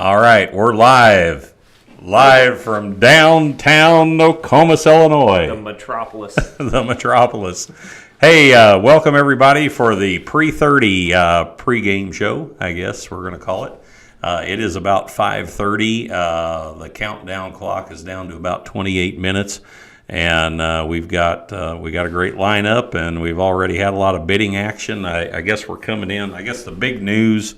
All right, we're live from downtown Nokomis, Illinois. The metropolis. The metropolis. Hey, welcome everybody for the Pre'30 pregame show, I guess we're going to call it. It is about 5:30. The countdown clock is down to about 28 minutes. And we got a great lineup, and we've already had a lot of bidding action. I guess we're coming in. I guess the big news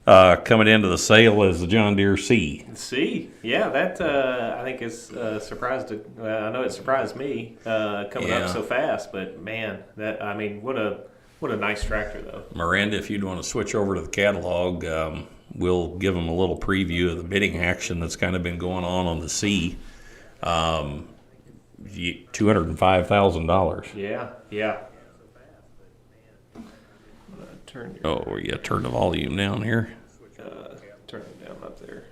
coming into the sale is the John Deere C. C, yeah, that I think is surprised. I know it surprised me coming up so fast, but man, what a nice tractor though. Miranda, if you'd want to switch over to the catalog, we'll give them a little preview of the bidding action that's kind of been going on the C. $205,000. Yeah. Turn the volume down here. Turn it down up there.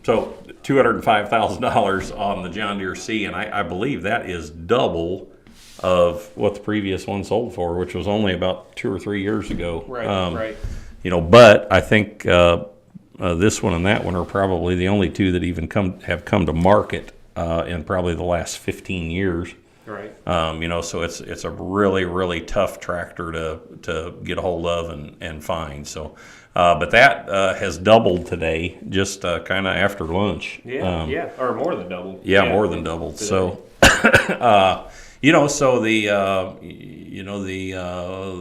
So $205,000 on the John Deere C, and I believe that is double of what the previous one sold for, which was only about 2 or 3 years ago. Right. But I think this one and that one are probably the only two that even have come to market in probably the last 15 years. Right. So it's a really, really tough tractor to get a hold of and find. So, but that has doubled today, just kind of after lunch. Yeah, or more than doubled. Yeah, more than doubled. Today. So, so the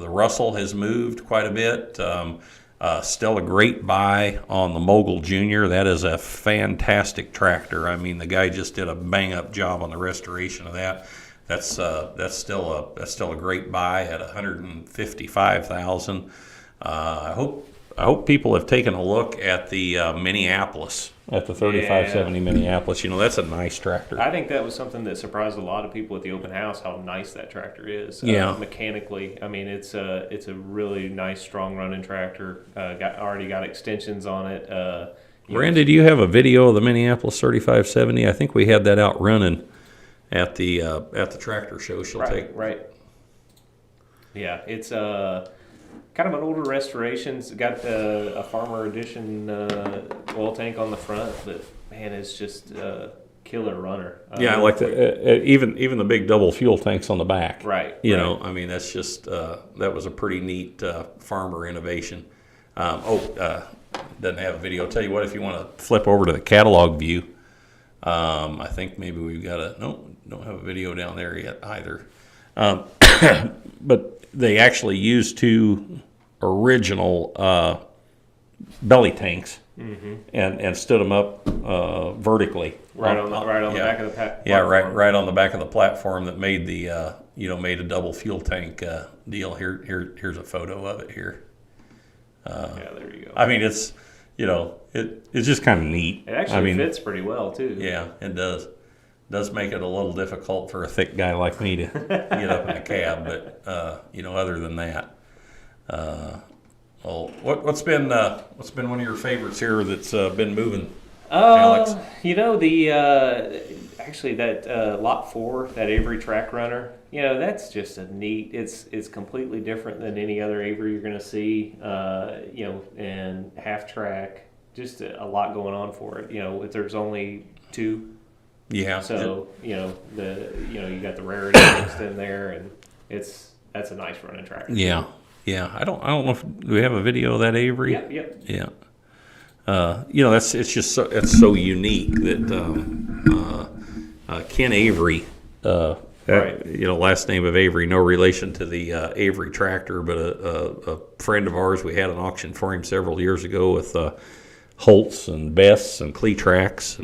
Russell has moved quite a bit. Still a great buy on the Mogul Junior. That is a fantastic tractor. I mean, the guy just did a bang-up job on the restoration of that. That's still a great buy at $155,000. I hope people have taken a look at the Minneapolis, at the 3570 Minneapolis. That's a nice tractor. I think that was something that surprised a lot of people at the open house, how nice that tractor is. Mechanically, I mean, it's a really nice, strong running tractor. Already got extensions on it. Randy, do you have a video of the Minneapolis 3570? I think we had that out running at the tractor show. Right. Yeah, it's kind of an older restoration. It's got a farmer edition oil tank on the front, but man, it's just a killer runner. I like the even the big double fuel tanks on the back. Right. I mean, that's just that was a pretty neat farmer innovation. Doesn't have a video. I'll tell you what, if you want to flip over to the catalog view, I think maybe we've got don't have a video down there yet either. But they actually used two original belly tanks and stood them up vertically. Right on the back of the platform. Yeah, right on the back of the platform that made the made a double fuel tank deal. Here's a photo of it here. There you go. I mean, it's it's just kind of neat. It actually fits pretty well too. Yeah, it does. Does make it a little difficult for a thick guy like me to get up in a cab, but other than that, what's been one of your favorites here that's been moving, Alex? That Lot 4, that Avery track runner, that's just a neat. It's completely different than any other Avery you're going to see, and half track, just a lot going on for it. There's only two. Yeah. So you got the rarity mixed in there, and that's a nice running tractor. Yeah. I don't know if do we have a video of that Avery. Yep. Yeah. It's so unique that Ken Avery, right. Last name of Avery, no relation to the Avery tractor, but a friend of ours. We had an auction for him several years ago with Holtz and Bess and Cletrax,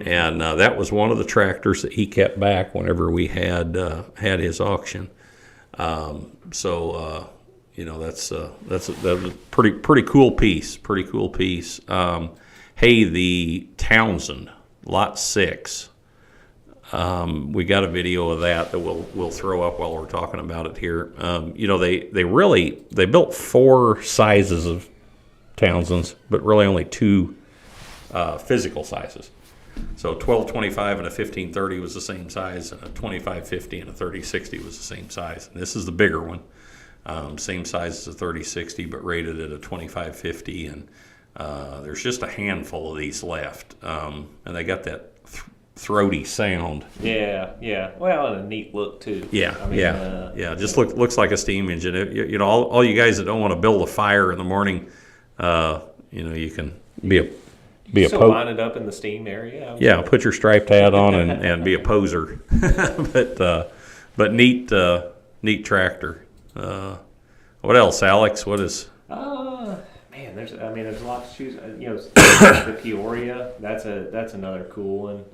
and that was one of the tractors that he kept back whenever we had his auction. That's a pretty cool piece. The Townsend Lot 6. We got a video of that we'll throw up while we're talking about it here. They built 4 sizes of Townsends, but really only 2 physical sizes. So 1225 and a 1530 was the same size, and a 2550 and a 3060 was the same size. And this is the bigger one. Same size as a 3060, but rated at a 2550, and there's just a handful of these left, and they got that throaty sound. Yeah. Well, and a neat look too. Yeah, I mean, yeah. Just looks like a steam engine. You know, all you guys that don't want to build a fire in the morning, you know, you can be a so line it up in the steam area. Yeah, put your striped hat on and be a poser. but neat tractor. What else, Alex? What is? Man, there's a lot to choose. You know, the Peoria. That's another cool one.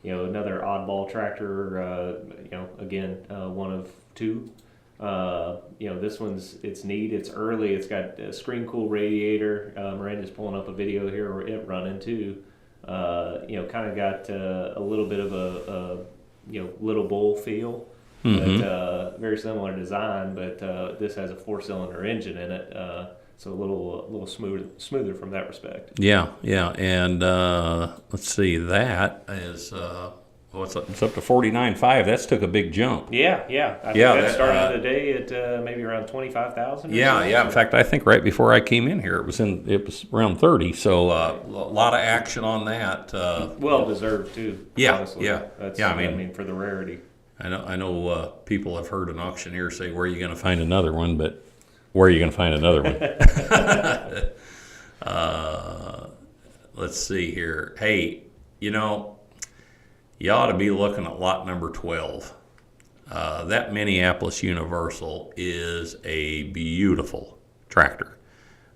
You know, another oddball tractor. You know, again, one of two. You know, this it's neat. It's early. It's got a screen cool radiator. Miranda's pulling up a video here where it running too. You know, kind of got a little bit of a you know, little bull feel. Mm-hmm. But very similar design. But this has a 4-cylinder engine in it. So a little smoother from that respect. Yeah, and let's see, that is it's up to 49.5. That's took a big jump. Yeah. I think that started today at maybe around 25,000. Yeah. In fact, I think right before I came in here, it was around 30. So a lot of action on that. Well deserved too. Yeah, honestly. yeah. That's, yeah. I mean, for the rarity. I know. People have heard an auctioneer say, "Where are you going to find another one?" But where are you going to find another one? Let's see here. Hey, you know, you ought to be looking at lot number 12. That Minneapolis Universal is a beautiful tractor.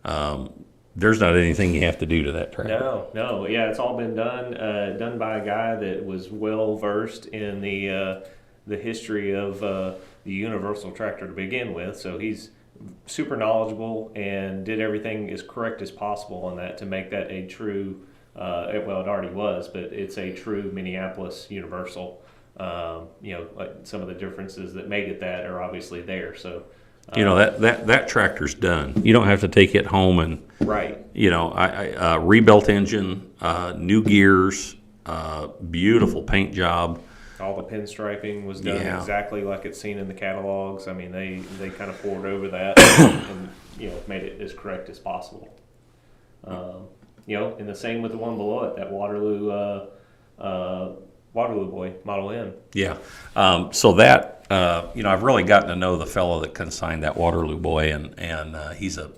There's not anything you have to do to that tractor. No. Yeah, it's all been done by a guy that was well versed in the history of the Universal tractor to begin with. So he's super knowledgeable and did everything as correct as possible on that to make that a true. Well, it already was, but it's a true Minneapolis Universal. You know, like some of the differences that made it that are obviously there. So, you know, that tractor's done. You don't have to take it home and right. You know, I rebuilt engine, new gears, beautiful paint job. All the pinstriping was done exactly like it's seen in the catalogs. I mean, they kind of poured over that and you know, made it as correct as possible. You know, and the same with the one below it, that Waterloo Boy Model N. Yeah. So that you know, I've really gotten to know the fellow that consigned that Waterloo Boy, and he's a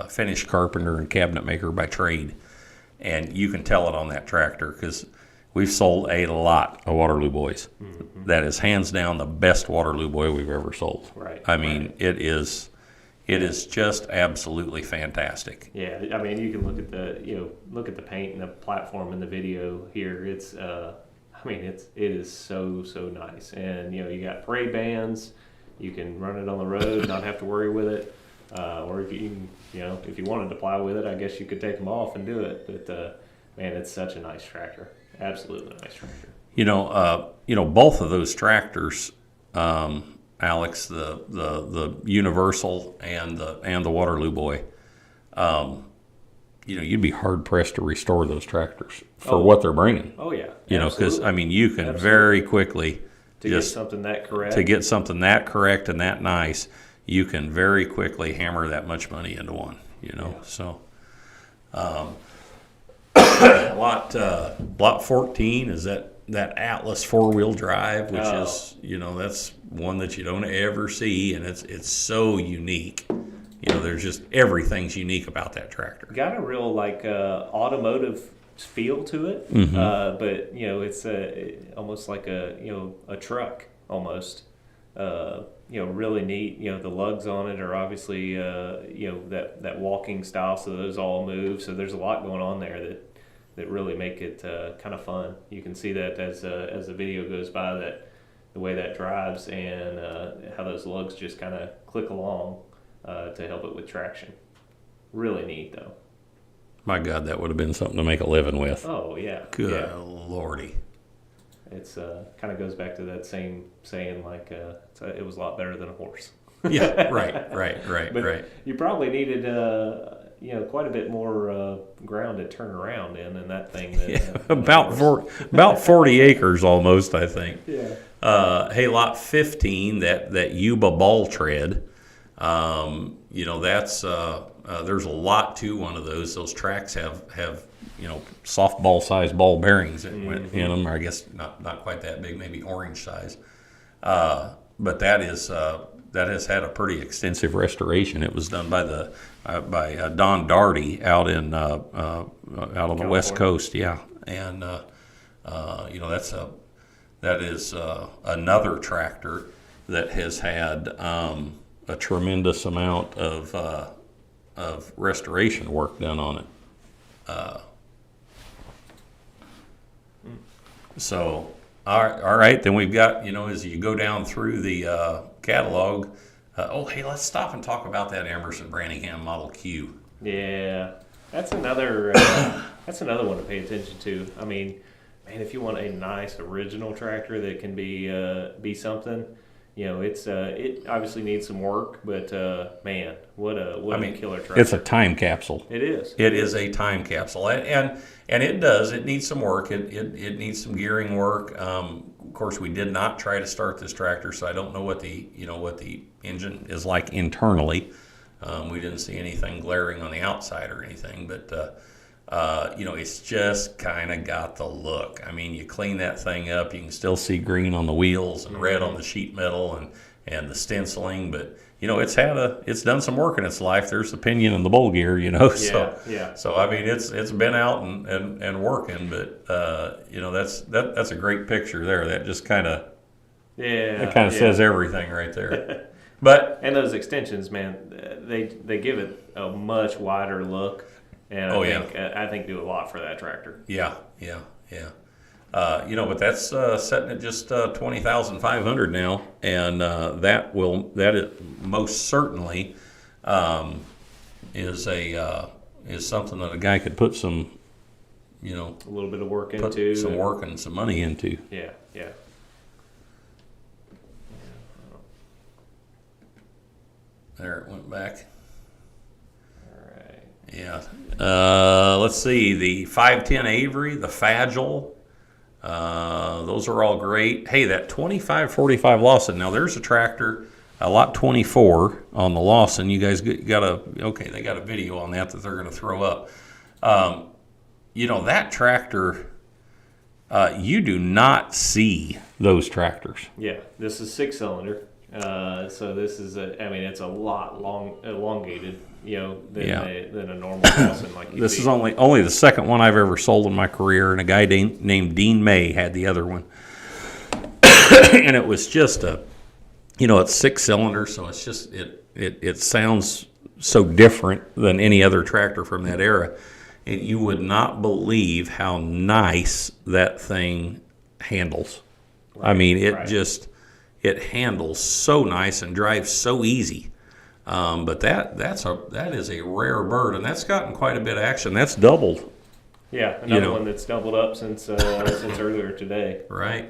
finished carpenter and cabinet maker by trade, and you can tell it on that tractor because we've sold a lot of Waterloo Boys. Mm-hmm. That is hands down the best Waterloo Boy we've ever sold. Right. I mean, it is just absolutely fantastic. Yeah, I mean, you can look at the paint and the platform in the video here. It's I mean, it is so nice, and you know, you got parade bands. You can run it on the road, not have to worry with it. Or if if you wanted to plow with it, I guess you could take them off and do it. But man, it's such a nice tractor. Absolutely nice tractor. You know, both of those tractors, Alex, the Universal and the Waterloo Boy, you know, you'd be hard pressed to restore those tractors for what they're bringing. Oh yeah. You know, because I mean, you can very quickly get something that correct. To get something that correct and that nice, you can very quickly hammer that much money into one. You know, so. Lot 14 is that Atlas 4-wheel drive, which is, you know, that's one that you don't ever see, and it's so unique. You know, there's just everything's unique about that tractor. Got a real automotive feel to it, but you know, it's almost like a truck almost. You know, really neat. You know, the lugs on it are obviously you know, that walking style, so those all move. So there's a lot going on there that really make it kind of fun. You can see that as the video goes by, that the way that drives and how those lugs just kind of click along to help it with traction. Really neat, though. My God, that would have been something to make a living with. Oh yeah. Good Lordy. It's kind of goes back to that same saying, like it was a lot better than a horse. Yeah, right. But you probably needed quite a bit more ground to turn around in that thing. Than, Yeah, than about 40 acres almost, I think. Yeah. Hey, lot 15, that Yuba ball tread. That's there's a lot to one of those. Those tracks have softball sized ball bearings that went in them, or I guess not quite that big, maybe orange size. But that has had a pretty extensive restoration. It was done by Don Darty out on the West Coast, yeah, and that is another tractor that has had a tremendous amount of restoration work done on it. So, all right, then we've got, as you go down through the catalog, hey, let's stop and talk about that Emerson Branningham Model Q. Yeah, that's another one to pay attention to. I mean, man, if you want a nice original tractor that can be something, it obviously needs some work, but man, what a killer tractor! It's a time capsule. It is. It is a time capsule, and it does. It needs some work. It needs some gearing work. Of course, we did not try to start this tractor, so I don't know what the engine is like internally. We didn't see anything glaring on the outside or anything, but it's just kind of got the look. I mean, you clean that thing up, you can still see green on the wheels and red on the sheet metal and the stenciling, but it's done some work in its life. There's the pinion and the bowl gear, So I mean, it's been out and working, but that's a great picture there. That just kind of says everything right there. But and those extensions, man, they give it a much wider look. And I think do a lot for that tractor. Yeah. But that's setting at just $20,500 now, and that is most certainly is something that a guy could put some, a little bit of work put into, some work and some money into. Yeah. There it went back. Yeah. Let's see, the 510 Avery, the Fagile, those are all great. Hey, that 2545 Lawson, now there's a tractor, a lot 24 on the Lawson. You guys they got a video on that they're going to throw up. That tractor, you do not see those tractors. Yeah, this is 6-cylinder. So this is it's a lot elongated, than a normal Lawson like you This see. is only the second one I've ever sold in my career, and a guy named Dean May had the other one. And it was just it's 6-cylinder, so it's just it sounds so different than any other tractor from that era. And you would not believe how nice that thing handles. Right, I mean, it handles so nice and drives so easy. But that is a rare bird, and that's gotten quite a bit of action. That's doubled. Yeah, another one that's doubled up since earlier today. Right.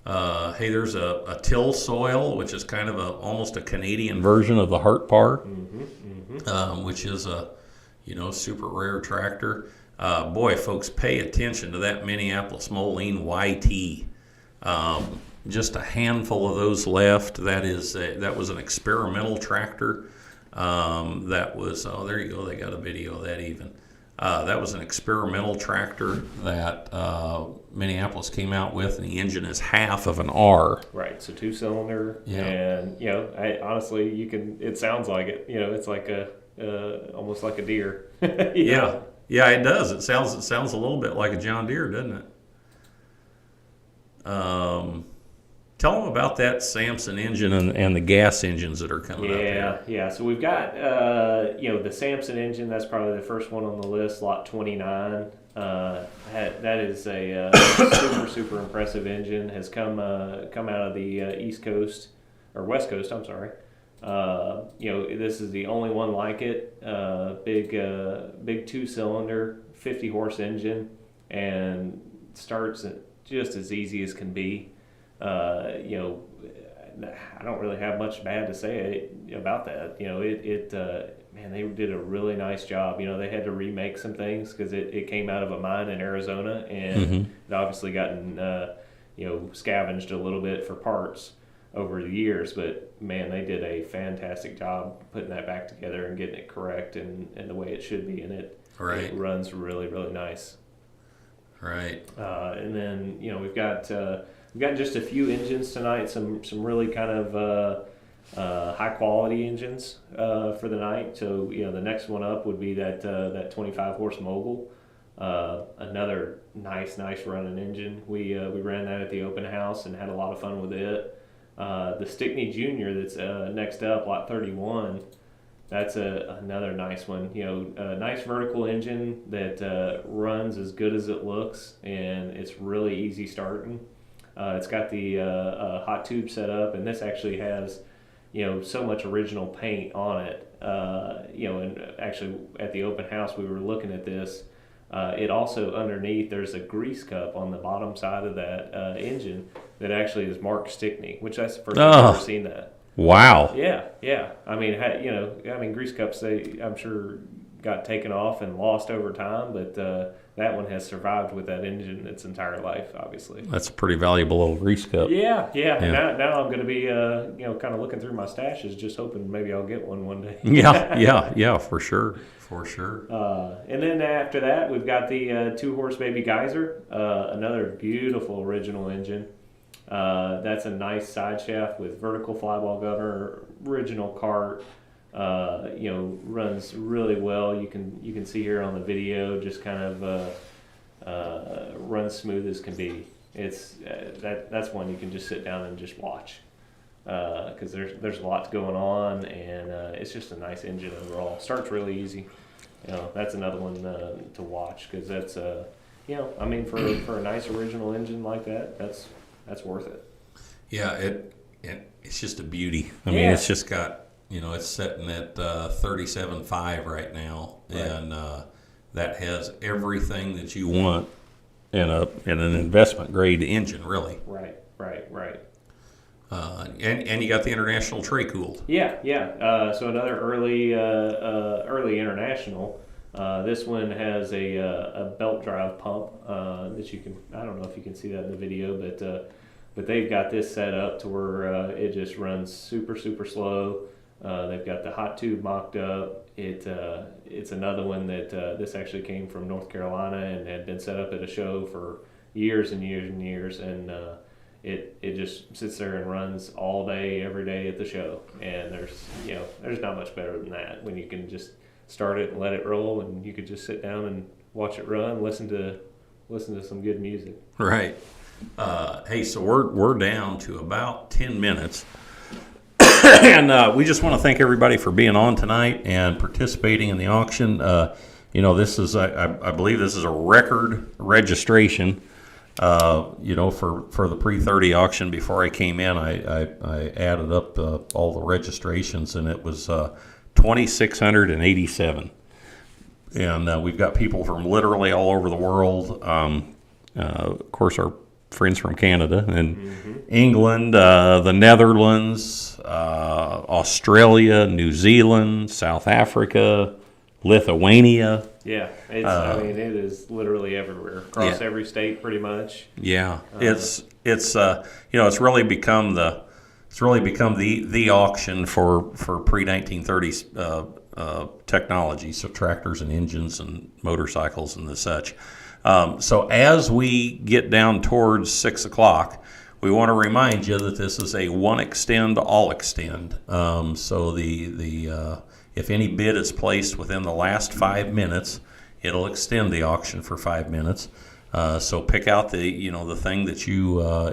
Hey, there's a till soil, which is kind of almost a Canadian version of the Hart Par, which is a super rare tractor. Boy, folks, pay attention to that Minneapolis Moline YT. Just a handful of those left. That was an experimental tractor. That was there you go. They got a video of that even. That was an experimental tractor that Minneapolis came out with, and the engine is half of an R. Right, so 2-cylinder, yeah. And honestly, it sounds like it. It's like almost like a deer. Yeah, it does. It sounds a little bit like a John Deere, doesn't it? Tell them about that Samson engine and the gas engines that are coming up there. Yeah. So we've got, the Samson engine. That's probably the first one on the list, lot 29. That is a super impressive engine. Has come out of the East Coast or West Coast. I'm sorry. This is the only one like it. Big 2-cylinder, 50-horse engine, and starts just as easy as can be. I don't really have much bad to say about that. man, they did a really nice job. You know, they had to remake some things because it came out of a mine in Arizona, and it obviously gotten scavenged a little bit for parts over the years. But man, they did a fantastic job putting that back together and getting it correct and the way it should be, and it runs really, really nice. Right. And then we've got just a few engines tonight. Some really kind of high quality engines for the night. So the next one up would be that 25 horse Mogul. Another nice running engine. We ran that at the open house and had a lot of fun with it. The Stickney Junior that's next up, lot 31. That's another nice one. A nice vertical engine that runs as good as it looks, and it's really easy starting. It's got the hot tube set up, and this actually has so much original paint on it. And actually at the open house we were looking at this. It also underneath there's a grease cup on the bottom side of that engine that actually is marked Stickney, which that's the first time I've ever seen that. Wow. Yeah. I mean, grease cups, I'm sure got taken off and lost over time, but that one has survived with that engine its entire life, obviously. That's a pretty valuable little grease cup. Yeah. Now I'm going to be, kind of looking through my stashes, just hoping maybe I'll get one day. Yeah, for sure. And then after that, we've got the 2-horse Baby Geyser, another beautiful original engine. That's a nice side shaft with vertical flyball governor, original cart. Runs really well. You can see here on the video, just kind of runs smooth as can be. It's that's one you can just sit down and just watch because there's a lot going on, and it's just a nice engine overall. Starts really easy. That's another one to watch because that's for a nice original engine like that, that's worth it. Yeah, it's just a beauty. I mean, it's just got. It's sitting at 37.5 right now, and that has everything that you want in an investment grade engine, really. Right. And you got the international tray cooled. Yeah. So another early international. This one has a belt drive pump that you can. I don't know if you can see that in the video, but they've got this set up to where it just runs super slow. They've got the hot tube mocked up. It's another one that this actually came from North Carolina and had been set up at a show for years and years, and it just sits there and runs all day, every day at the show. And there's not much better than that when you can just start it and let it roll, and you could just sit down and watch it run, listen to some good music. Right. Hey, so we're down to about 10 minutes. And we just want to thank everybody for being on tonight and participating in the auction. This is, I believe this is a record registration, for the Pre'30 auction. Before I came in, I added up all the registrations, and it was 2,687. And we've got people from literally all over the world. Of course, our friends from Canada and England, the Netherlands, Australia, New Zealand, South Africa, Lithuania. Yeah, it is literally everywhere across every state, pretty much. Yeah, it's really become the auction for pre-1930s technology, so tractors and engines and motorcycles and the such. So as we get down towards 6 o'clock, we want to remind you that this is a one extend, all extend. So if any bid is placed within the last 5 minutes, it'll extend the auction for 5 minutes. So pick out the thing that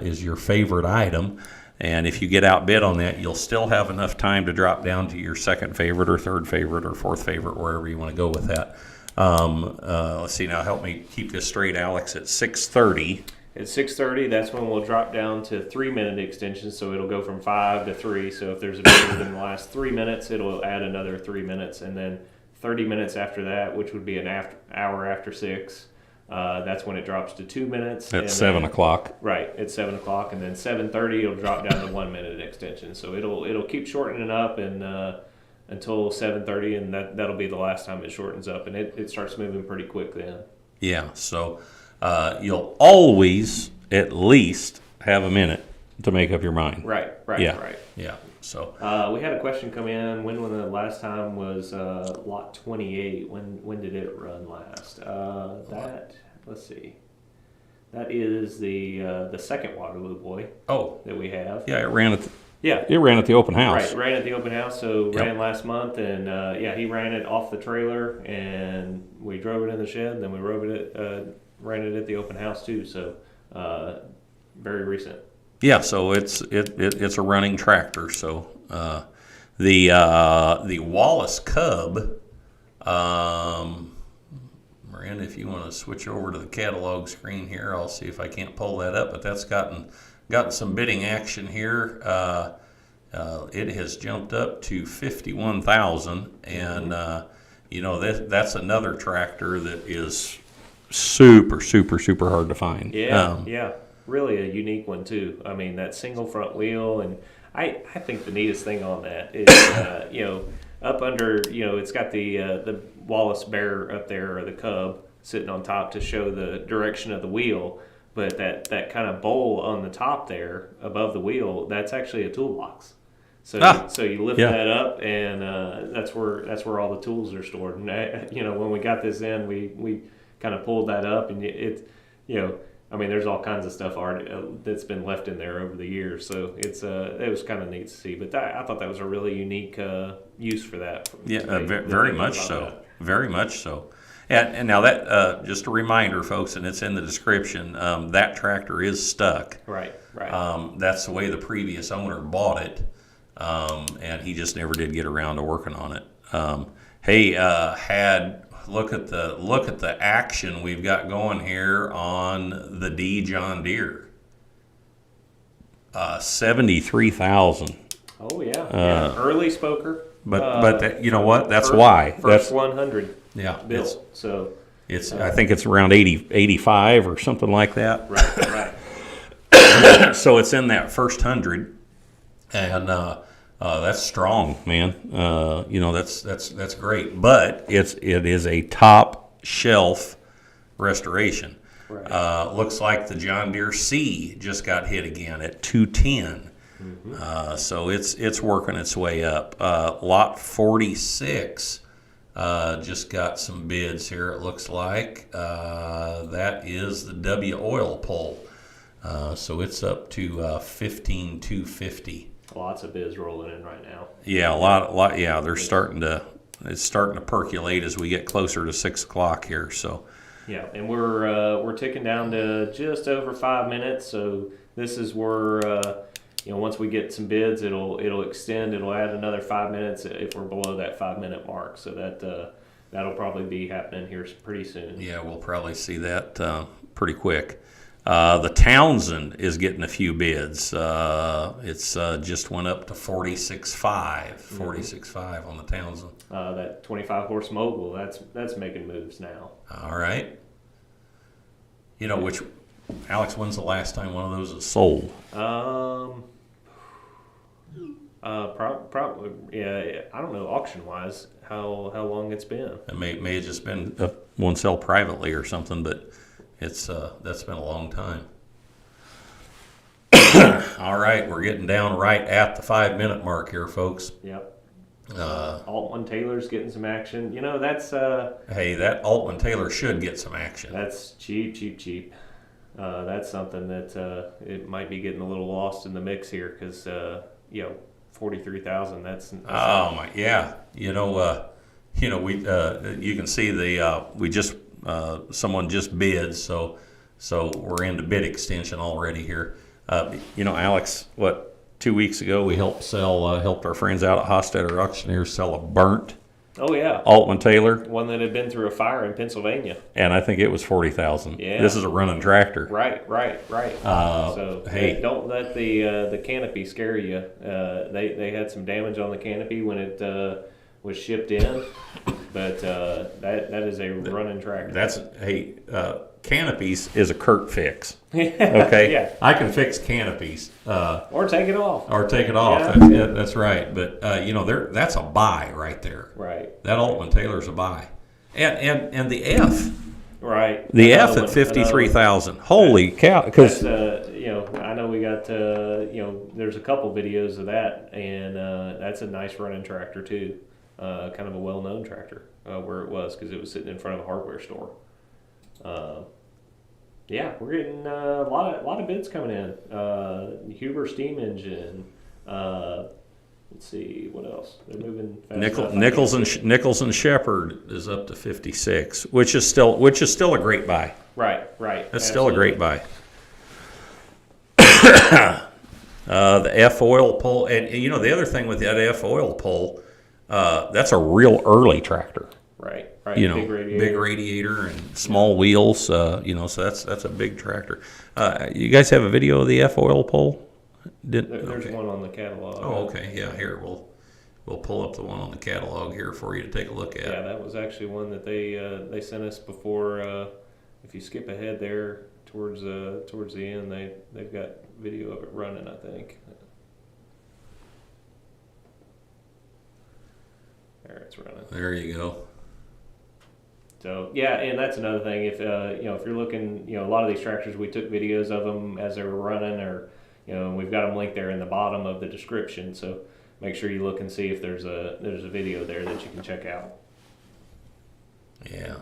is your favorite item. And if you get outbid on that, you'll still have enough time to drop down to your second favorite or third favorite or fourth favorite, wherever you want to go with that. Let's see, now help me keep this straight, Alex. At 6:30. At 6:30, that's when we'll drop down to 3-minute extensions, so it'll go from 5 to 3. So if there's a bid within the last 3 minutes, it'll add another 3 minutes, and then 30 minutes after that, which would be an hour after 6. That's when it drops to 2 minutes. At 7 o'clock. Right, at 7 o'clock, and then 7:30 it'll drop down to 1-minute extension. So it'll keep shortening up, and until 7:30, and that'll be the last time it shortens up, and it starts moving pretty quick then. Yeah, so you'll always at least have a minute to make up your mind. Right. Yeah. So we had a question come in. When the last time was lot 28? When did it run last? Let's see. That is the second Waterloo Boy. Oh, that we have. yeah, it ran at Yeah. It ran at the open house. Right, ran at the open house. So Yep. ran last month, and he ran it off the trailer, and we drove it in the shed. And then we ran it at the open house too. So very recent. Yeah, so it's a running tractor. So the Wallace Cub, Miranda, if you want to switch over to the catalog screen here, I'll see if I can't pull that up. But that's gotten some bidding action here. It has jumped up to 51,000, and that's another tractor that is super hard to find. Yeah, really a unique one too. I mean, that single front wheel, and I think the neatest thing on that is up under, it's got the Wallace Bear up there, or the Cub sitting on top to show the direction of the wheel. But that kind of bowl on the top there above the wheel, that's actually a toolbox. So you lift that up, and that's where all the tools are stored. And when we got this in, we kind of pulled that up, and there's all kinds of stuff that's been left in there over the years. So it was kind of neat to see. But I thought that was a really unique use for that. Yeah, very much so. Very much so. And now that, just a reminder, folks, and it's in the description, that tractor is stuck. Right. That's the way the previous owner bought it, and he just never did get around to working on it. Look at the action we've got going here on the D John Deere. 73,000. Oh yeah. Early spoker. But you know what? That's why. First 100. Yeah, built. So it's I think it's around 85 or something like that. Right. So it's in that first 100, and that's strong, man. That's great. But it is a top shelf restoration. Right. Looks like the John Deere C just got hit again at 210. Mm-hmm. So it's working its way up. Lot 46. Just got some bids here, it looks like. That is the W oil pull. So it's up to 15,250. Lots of bids rolling in right now. Yeah, a lot. Yeah, it's starting to percolate as we get closer to 6 o'clock here. So. Yeah, and we're ticking down to just over 5 minutes. So this is where once we get some bids, it'll extend. It'll add another 5 minutes if we're below that 5 minute mark. So that'll probably be happening here pretty soon. Yeah, we'll probably see that pretty quick. The Townsend is getting a few bids. It's just went up to 46.5. 46.5 on the Townsend. That 25 horse mogul, that's making moves now. All right. Alex, when's the last time one of those is sold? Probably, yeah. I don't know, auction wise, how long it's been. It may have just been one sell privately or something, but that's been a long time. All right, we're getting down right at the 5 minute mark here, folks. Yep. Altman Taylor's getting some action. That's hey, that Altman Taylor should get some action. That's cheap. That's something that it might be getting a little lost in the mix here because 43,000. That's oh my, yeah. We you can see we just someone just bid, so we're into bid extension already here. Alex, 2 weeks ago we helped our friends out at Hostetler Auctioneers sell a burnt. Oh yeah, Altman Taylor, one that had been through a fire in Pennsylvania, and I think it was 40,000. Yeah, this is a running tractor. Right. So hey, don't let the canopy scare you. They had some damage on the canopy when it was shipped in, but that is a running tractor. canopies is a Kurt fix. Okay, Yeah. I can fix canopies. Or take it off. Or take it off. Yeah. That's right. But that's a buy right there. Right. That Altman Taylor's a buy, and the F. Right. The Another F at one, 53,000. Holy cow! Because I know we got there's a couple videos of that, and that's a nice running tractor too. Kind of a well-known tractor where it was because it was sitting in front of a hardware store. Yeah, we're getting a lot of bids coming in. Huber steam engine. Let's see what else. They're moving fast. Nichols and Shepherd is up to 56, which is still a great buy. Right. That's still a great buy. The F oil pull, and the other thing with that F oil pull, that's a real early tractor. Right. Big radiator and small wheels. So that's a big tractor. You guys have a video of the F oil pull? There's one on the catalog. Oh, okay. Yeah, here we'll pull up the one on the catalog here for you to take a look at. Yeah, that was actually one that they sent us before. If you skip ahead there towards the end, they've got video of it running, I think. There, it's running. There you go. So yeah, and that's another thing. If if you're looking, a lot of these tractors, we took videos of them as they were running, or and we've got them linked there in the bottom of the description. So make sure you look and see if there's a video there that you can check out. Yeah.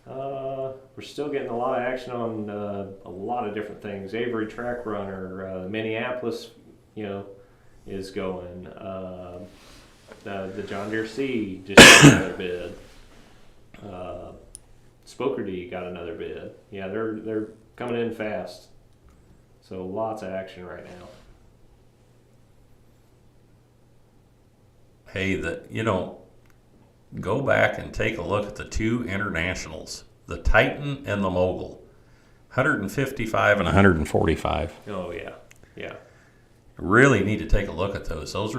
We're still getting a lot of action on a lot of different things. Avery Track Runner, Minneapolis, is going. The John Deere C just got another bid. Spokerdy got another bid. Yeah, they're coming in fast. So lots of action right now. Hey, go back and take a look at the two internationals, the Titan and the Mogul, 155 and 145. Oh yeah. Really need to take a look at those. Those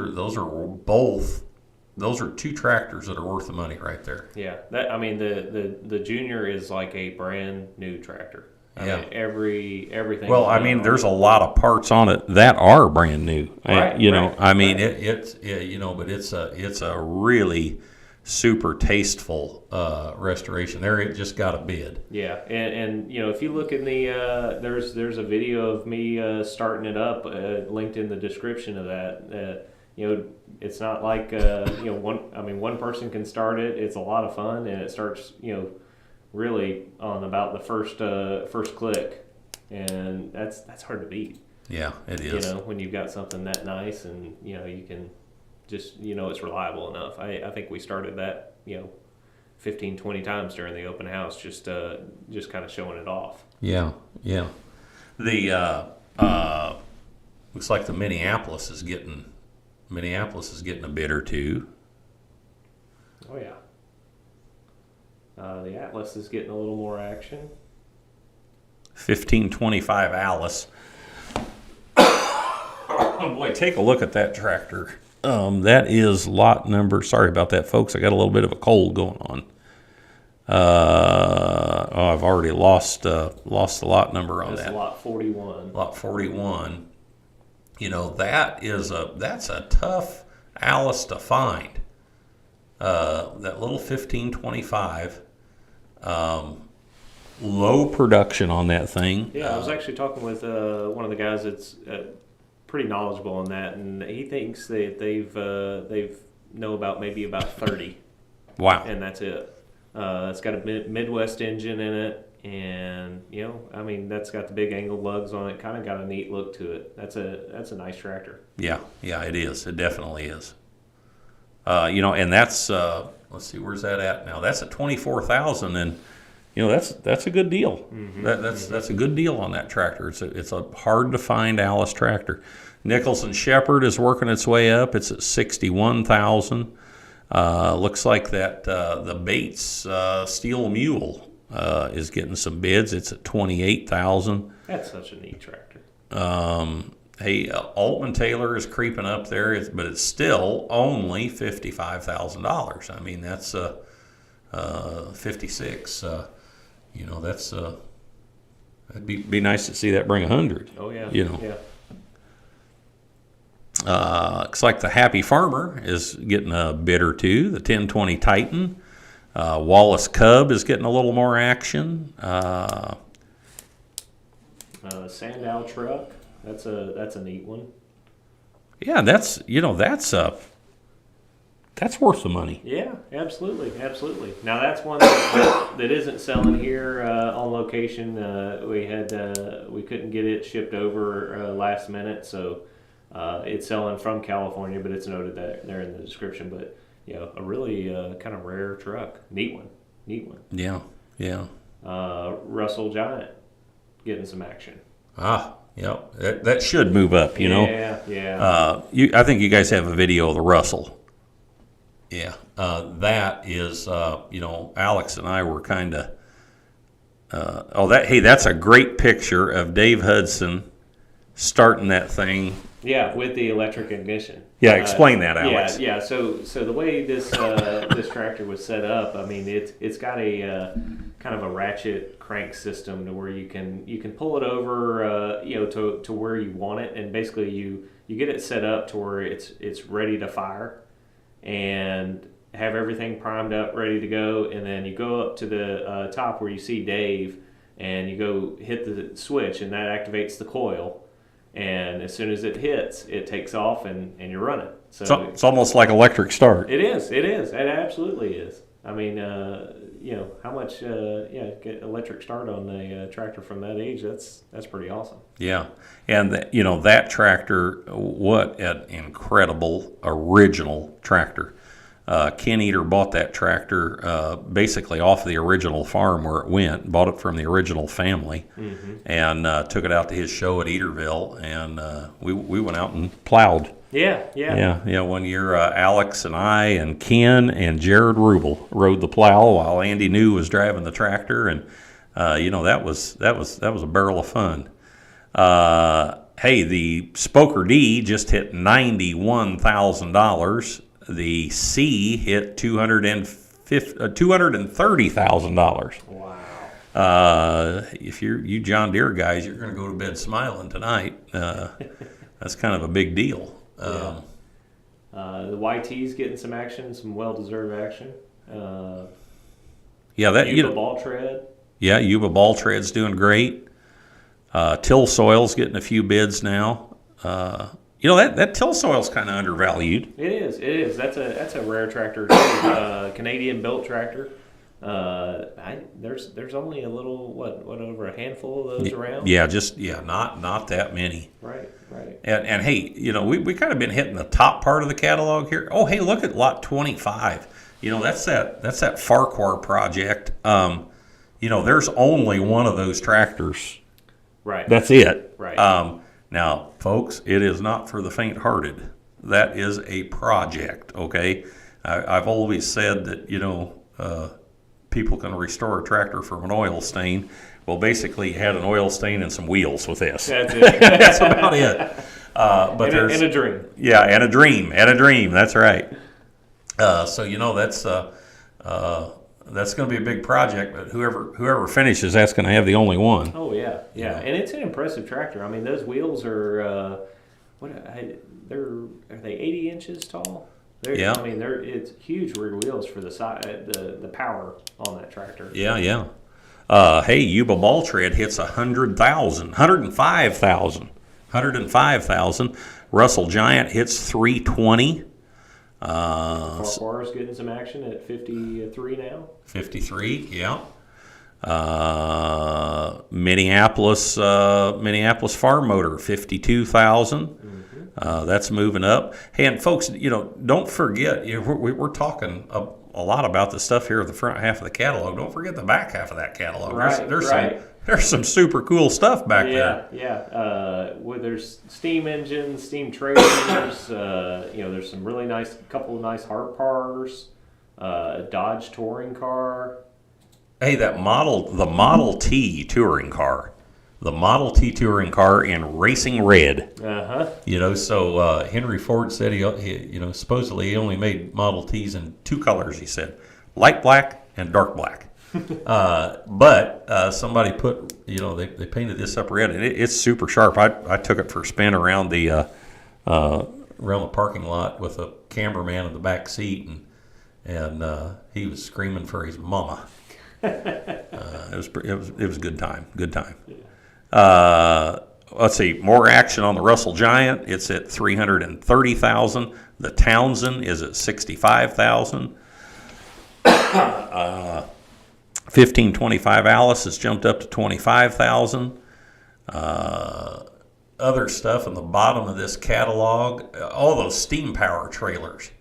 are two tractors that are worth the money right there. Yeah, the Junior is like a brand new tractor. I mean, everything. Well, there's a lot of parts on it that are brand new. Right, but it's a really super tasteful restoration. There, it just got a bid. Yeah, and if you look in the there's a video of me starting it up, linked in the description of that. It's not like one person can start it. It's a lot of fun, and it starts really on about the first click, and that's hard to beat. Yeah, it is. When you've got something that nice, and you can just it's reliable enough. I think we started that 15, 20 times during the open house, just kind of showing it off. Yeah. The looks like the Minneapolis is getting a bid or two. Oh yeah. The Atlas is getting a little more action. 1525 Alice. Oh boy, take a look at that tractor. That is lot number. Sorry about that, folks. I got a little bit of a cold going on. I've already lost the lot number on that. That's lot 41. Lot 41. That's a tough Alice to find. That little 1525. Low production on that thing. Yeah, I was actually talking with one of the guys that's pretty knowledgeable on that, and he thinks that they've know about maybe about 30. Wow. And that's it. It's got a Midwest engine in it, and that's got the big angle lugs on it. Kind of got a neat look to it. That's a nice tractor. Yeah, it is. It definitely is. And that's let's see, where's that at now? That's at 24,000, and that's a good deal. Mm-hmm. That's a good deal on that tractor. It's a hard to find Alice tractor. Nichols and Shepherd is working its way up. It's at 61,000. Looks like that the Bates Steel Mule is getting some bids. It's at 28,000. That's such a neat tractor. Hey, Altman Taylor is creeping up there, but it's still only $55,000. That's 56. It'd be nice to see that bring 100. Oh yeah. You know. Yeah. Looks like the Happy Farmer is getting a bid or two. The 1020 Titan. Wallace Cub is getting a little more action. Sandow truck. That's a neat one. Yeah, that's worth the money. Yeah, absolutely. Now that's one that isn't selling here on location. We couldn't get it shipped over last minute, so it's selling from California, but it's noted that there in the description. But a really kind of rare truck, neat one. Yeah. Russell Giant getting some action. Yep. That should move up. Yeah. I think you guys have a video of the Russell. Yeah, that is, Alex and I were kind of, that's a great picture of Dave Hudson starting that thing. Yeah, with the electric ignition. Yeah, explain that, Alex. Yeah. So the way this this tractor was set up, I mean, it's got a kind of a ratchet crank system to where you can pull it over, to where you want it, and basically you get it set up to where it's ready to fire, and have everything primed up, ready to go, and then you go up to the top where you see Dave, and you go hit the switch, and that activates the coil, and as soon as it hits, it takes off, and you're running. So it's almost like electric start. It is. It absolutely is. I mean, how much get electric start on a tractor from that age? That's pretty awesome. Yeah, and that tractor, what an incredible original tractor. Ken Eater bought that tractor basically off the original farm where it went, bought it from the original family, and took it out to his show at Eaterville, and we went out and plowed. Yeah. One year, Alex and I and Ken and Jared Rubel rode the plow while Andy New was driving the tractor, and that was a barrel of fun. The Spoker D just hit $91,000. The C hit $230,000. Wow. If you John Deere guys, you're going to go to bed smiling tonight. That's kind of a big deal. The YT's getting some action, some well-deserved action. Yuba ball tread. Yeah, Yuba ball tread's doing great. Till Soil's getting a few bids now. That Till Soil's kind of undervalued. It is. That's a rare tractor too. Canadian built tractor. There's only a little what over a handful of those around. Yeah, not that many. Right. And hey, we kind of been hitting the top part of the catalog here. Oh, hey, look at lot 25. That's that Farquhar project. There's only one of those tractors. Right. That's it. Right. Now, folks, it is not for the faint-hearted. That is a project. Okay, I've always said that people can restore a tractor from an oil stain. Well, basically, you had an oil stain and some wheels with this. That's it. That's about it. But and a dream. Yeah, and a dream. That's right. That's going to be a big project. But whoever finishes, that's going to have the only one. Oh yeah. And it's an impressive tractor. I mean, those wheels are are they 80 inches tall? Yeah. I mean, it's huge rear wheels for the size, the power on that tractor. Yeah. Yuba ball tread hits 105,000. Russell Giant hits 320. Farquhar's getting some action at 53 now. 53, yeah. Minneapolis Farm Motor, 52,000. That's moving up. Hey, and folks, don't forget, we're talking a lot about the stuff here at the front half of the catalog. Don't forget the back half of that catalog. There's some super cool stuff back there. Yeah. There's steam engines, steam trailers. There's some really couple of nice Hart Pars, a Dodge touring car. Hey, the Model T touring car. The Model T touring car in racing red. So Henry Ford said supposedly he only made Model Ts in two colors. He said light black and dark black. But somebody put, they painted this up red, and it's super sharp. I took it for a spin around the parking lot with a cameraman in the back seat, and he was screaming for his mama. It was a good time. Good time. Let's see, more action on the Russell Giant. It's at $330,000. The Townsend is at $65,000. 1525 Alice has jumped up to $25,000. Other stuff in the bottom of this catalog, all those steam power trailers.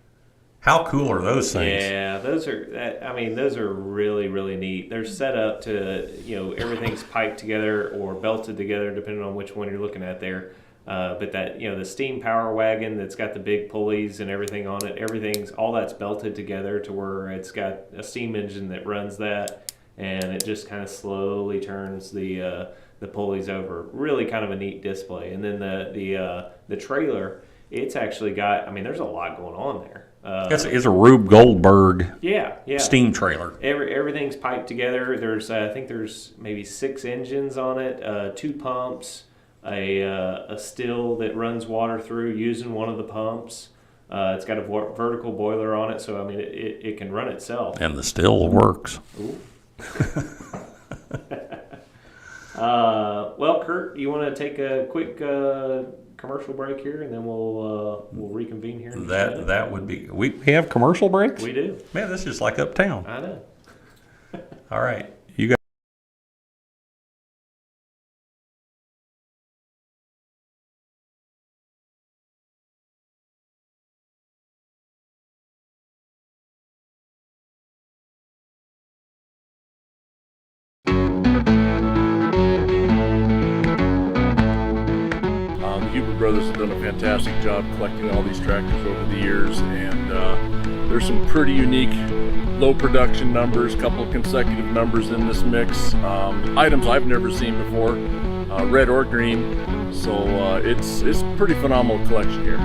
How cool are those things? Yeah, those are really, really neat. They're set up to, everything's piped together or belted together, depending on which one you're looking at there. But that, the steam power wagon that's got the big pulleys and everything on it, all that's belted together to where it's got a steam engine that runs that, and it just kind of slowly turns the pulleys over. Really kind of a neat display. And then the trailer, it's actually got, there's a lot going on there. It's a Rube Goldberg steam trailer. Everything's piped together. I think there's maybe 6 engines on it, 2 pumps, a still that runs water through using one of the pumps. It's got a vertical boiler on it, so it can run itself. And the still works. Ooh. Well, Kurt, you want to take a quick commercial break here, and then we'll reconvene here. That would be. We have commercial breaks? We do. Man, this is like uptown. I know. All right, you got. Brothers have done a fantastic job collecting all these tractors over the years, and there's some pretty unique low production numbers, couple of consecutive numbers in this mix, items I've never seen before, red or green, so it's a pretty phenomenal collection here.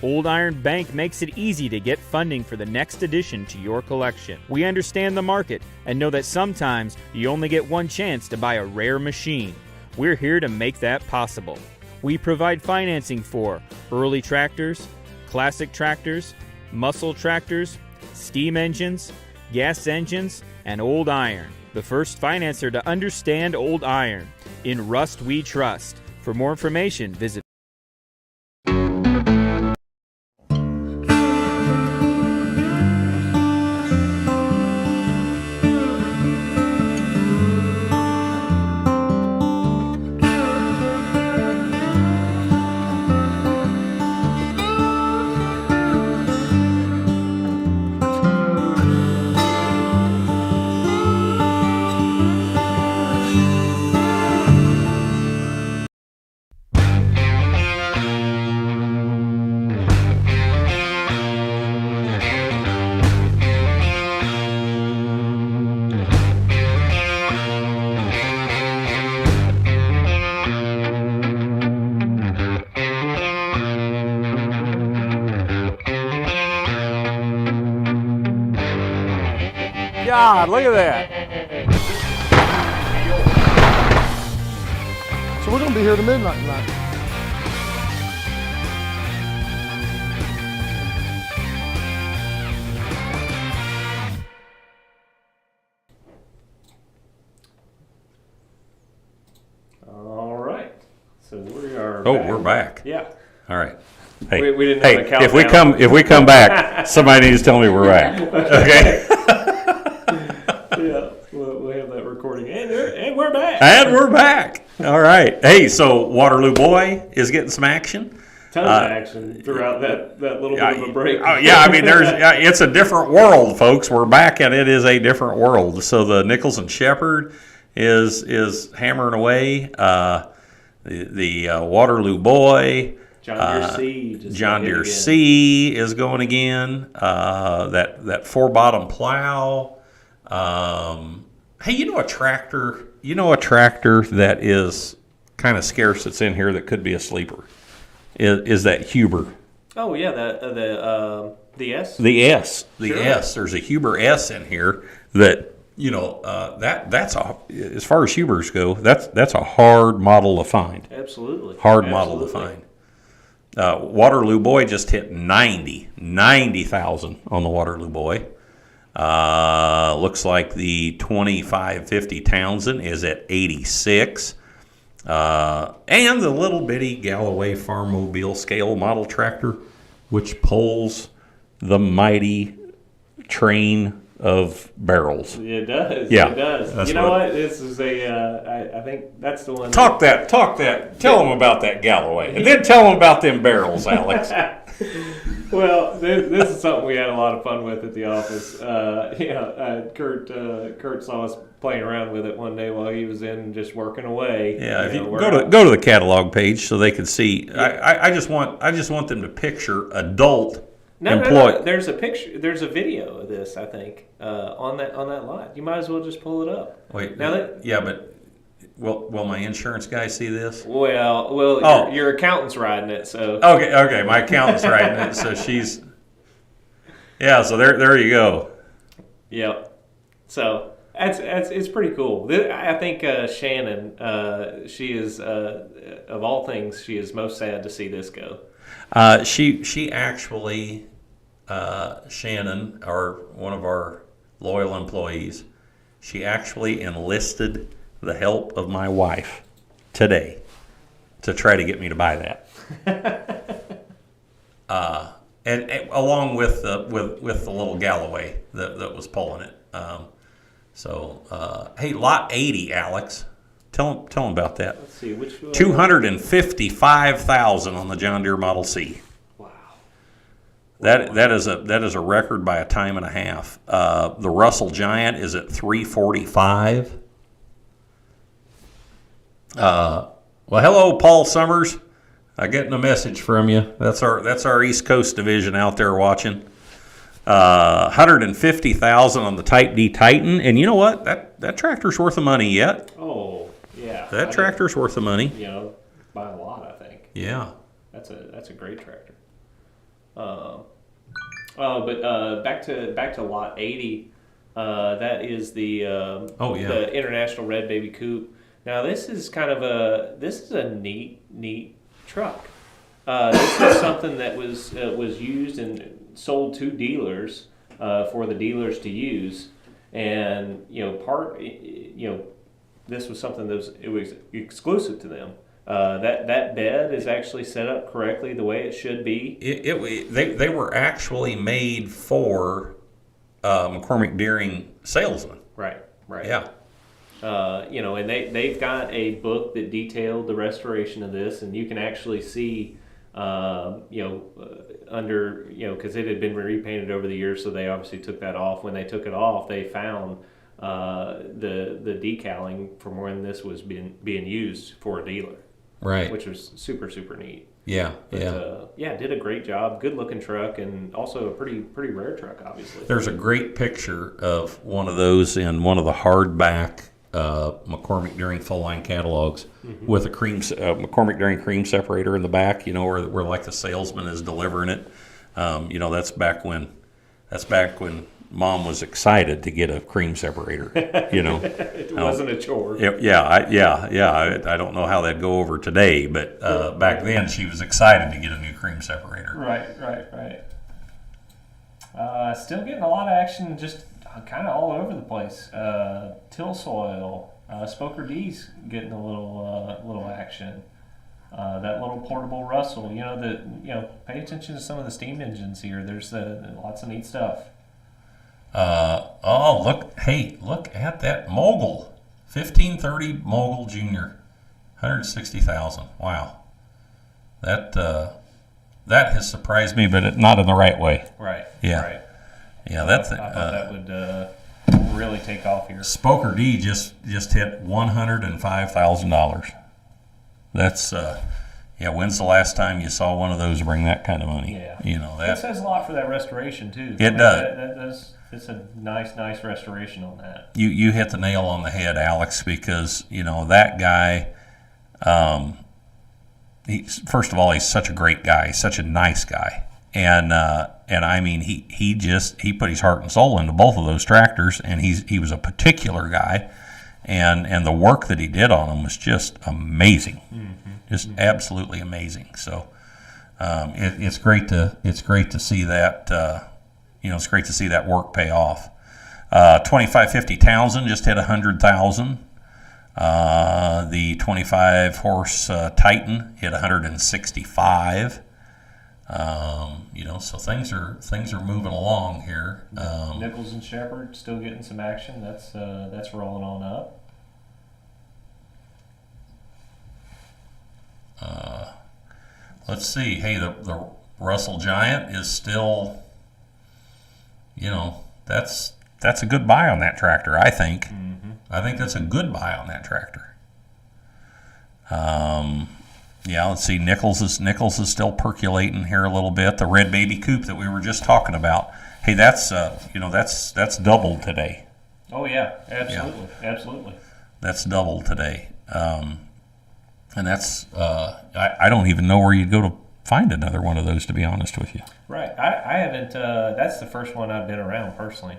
Old Iron Bank makes it easy to get funding for the next addition to your collection. We understand the market and know that sometimes you only get one chance to buy a rare machine. We're here to make that possible. We provide financing for early tractors, classic tractors, muscle tractors, steam engines, gas engines, and old iron. The first financer to understand old iron. In Rust we trust. For more information, visit God, look at that. So we're going to be here to midnight tonight. All right. So we are Oh, back. we're back. Yeah. All right. Hey, We didn't have a if we countdown. come back, somebody needs to tell me we're back. Okay. have that recording. And we're back. And we're back. All right. Hey, so Waterloo Boy is getting some action. Tons of action throughout that little bit of a break. Yeah, I mean, it's a different world, folks. We're back, and it is a different world. So the Nichols and Shepherd is hammering away. The Waterloo Boy. John Deere C is going again. That 4-bottom plow. Hey, you know a tractor that is kind of scarce that's in here that could be a sleeper? Is that Huber? Oh yeah, the S. The S. Sure. S. There's a Huber S in here that that's as far as Hubers go, that's a hard model to find. Absolutely. Model to find. Waterloo Boy just hit 90,000 on the Waterloo Boy. Looks like the 2550 Townsend is at 86. And the little bitty Galloway Farmmobile scale model tractor, which pulls the mighty train of barrels. It does. Yeah, it does. You know what? This is I think that's the one. Talk that. Tell them about that Galloway, and then tell them about them barrels, Alex. Well, this is something we had a lot of fun with at the office. Kurt saw us playing around with it one day while he was in just working away. Yeah, if you go to the catalog page so they can see. Yeah. I just want them to picture adult employee. No. There's a picture. There's a video of this. I think on that lot. You might as well just pull it up. Wait. Now but will my insurance guy see this? Well, your accountant's riding it, so. Okay, my accountant's riding it, so she's. Yeah, so there you go. Yep. So it's pretty cool. I think Shannon, she is of all things, she is most sad to see this go. She actually, Shannon, one of our loyal employees, she actually enlisted the help of my wife today to try to get me to buy that. And along with the little Galloway that was pulling it. Hey, lot 80, Alex. Tell them about that. Let's see which one. 255,000 on the John Deere Model C. Wow. That is a record by a time and a half. The Russell Giant is at 345. Well, hello, Paul Summers. I'm getting a message from you. That's our East Coast division out there watching. 150,000 on the Type D Titan, and you know what? That tractor's worth the money yet. Oh yeah. That tractor's worth the money. By a lot, I think. Yeah. That's a great tractor. But back to lot 80. That is the the International Red Baby Coupe. Now this is a neat truck. This is something that was used and sold to dealers for the dealers to use, and this was something that was exclusive to them. That bed is actually set up correctly the way it should be. They were actually made for McCormick Deering salesmen. Right. Yeah. And they've got a book that detailed the restoration of this, and you can actually see, under, because it had been repainted over the years, so they obviously took that off. When they took it off, they found the decaling from when this was being used for a dealer. Right. Which was super, super neat. Yeah, did a great job. Good looking truck, and also a pretty rare truck, obviously. There's a great picture of one of those in one of the hardback McCormick Deering full line catalogs with a McCormick Deering cream separator in the back. Where like the salesman is delivering it. That's back when Mom was excited to get a cream separator. It wasn't a chore. I don't know how that'd go over today, but back then she was excited to get a new cream separator. Right. Still getting a lot of action, just kind of all over the place. Till soil, Spoker D's getting a little action. That little portable Russell. Pay attention to some of the steam engines here. There's lots of neat stuff. Oh, look, hey, look at that mogul. 1530 mogul junior. 160,000. Wow. That has surprised me, but not in the right way. Right. Yeah. Right. Yeah, that's I thought that would really take off here. Spoker D just hit $105,000. That's yeah. When's the last time you saw one of those bring that kind of money? Yeah. You know That that. says a lot for that restoration too. It does. That does. It's a nice restoration on that. You hit the nail on the head, Alex, because you know that guy. First of all, he's such a great guy. He's such a nice guy, and I mean he put his heart and soul into both of those tractors, and he was a particular guy, and the work that he did on them was just amazing, just absolutely amazing. So it's great to see that. It's great to see that work pay off. 2550 Townsend just hit 100,000. The 25 horse Titan hit 165. So things are moving along here. Nichols and Shepherd still getting some action. That's rolling on up. Let's see. Hey, the Russell Giant is still. That's a good buy on that tractor, I think. I think that's a good buy on that tractor. Let's see. Nichols is still percolating here a little bit. The red baby coupe that we were just talking about. Hey, that's doubled today. Oh yeah, absolutely. That's doubled today. And that's I don't even know where you'd go to find another one of those, to be honest with you. Right. I haven't. That's the first one I've been around personally.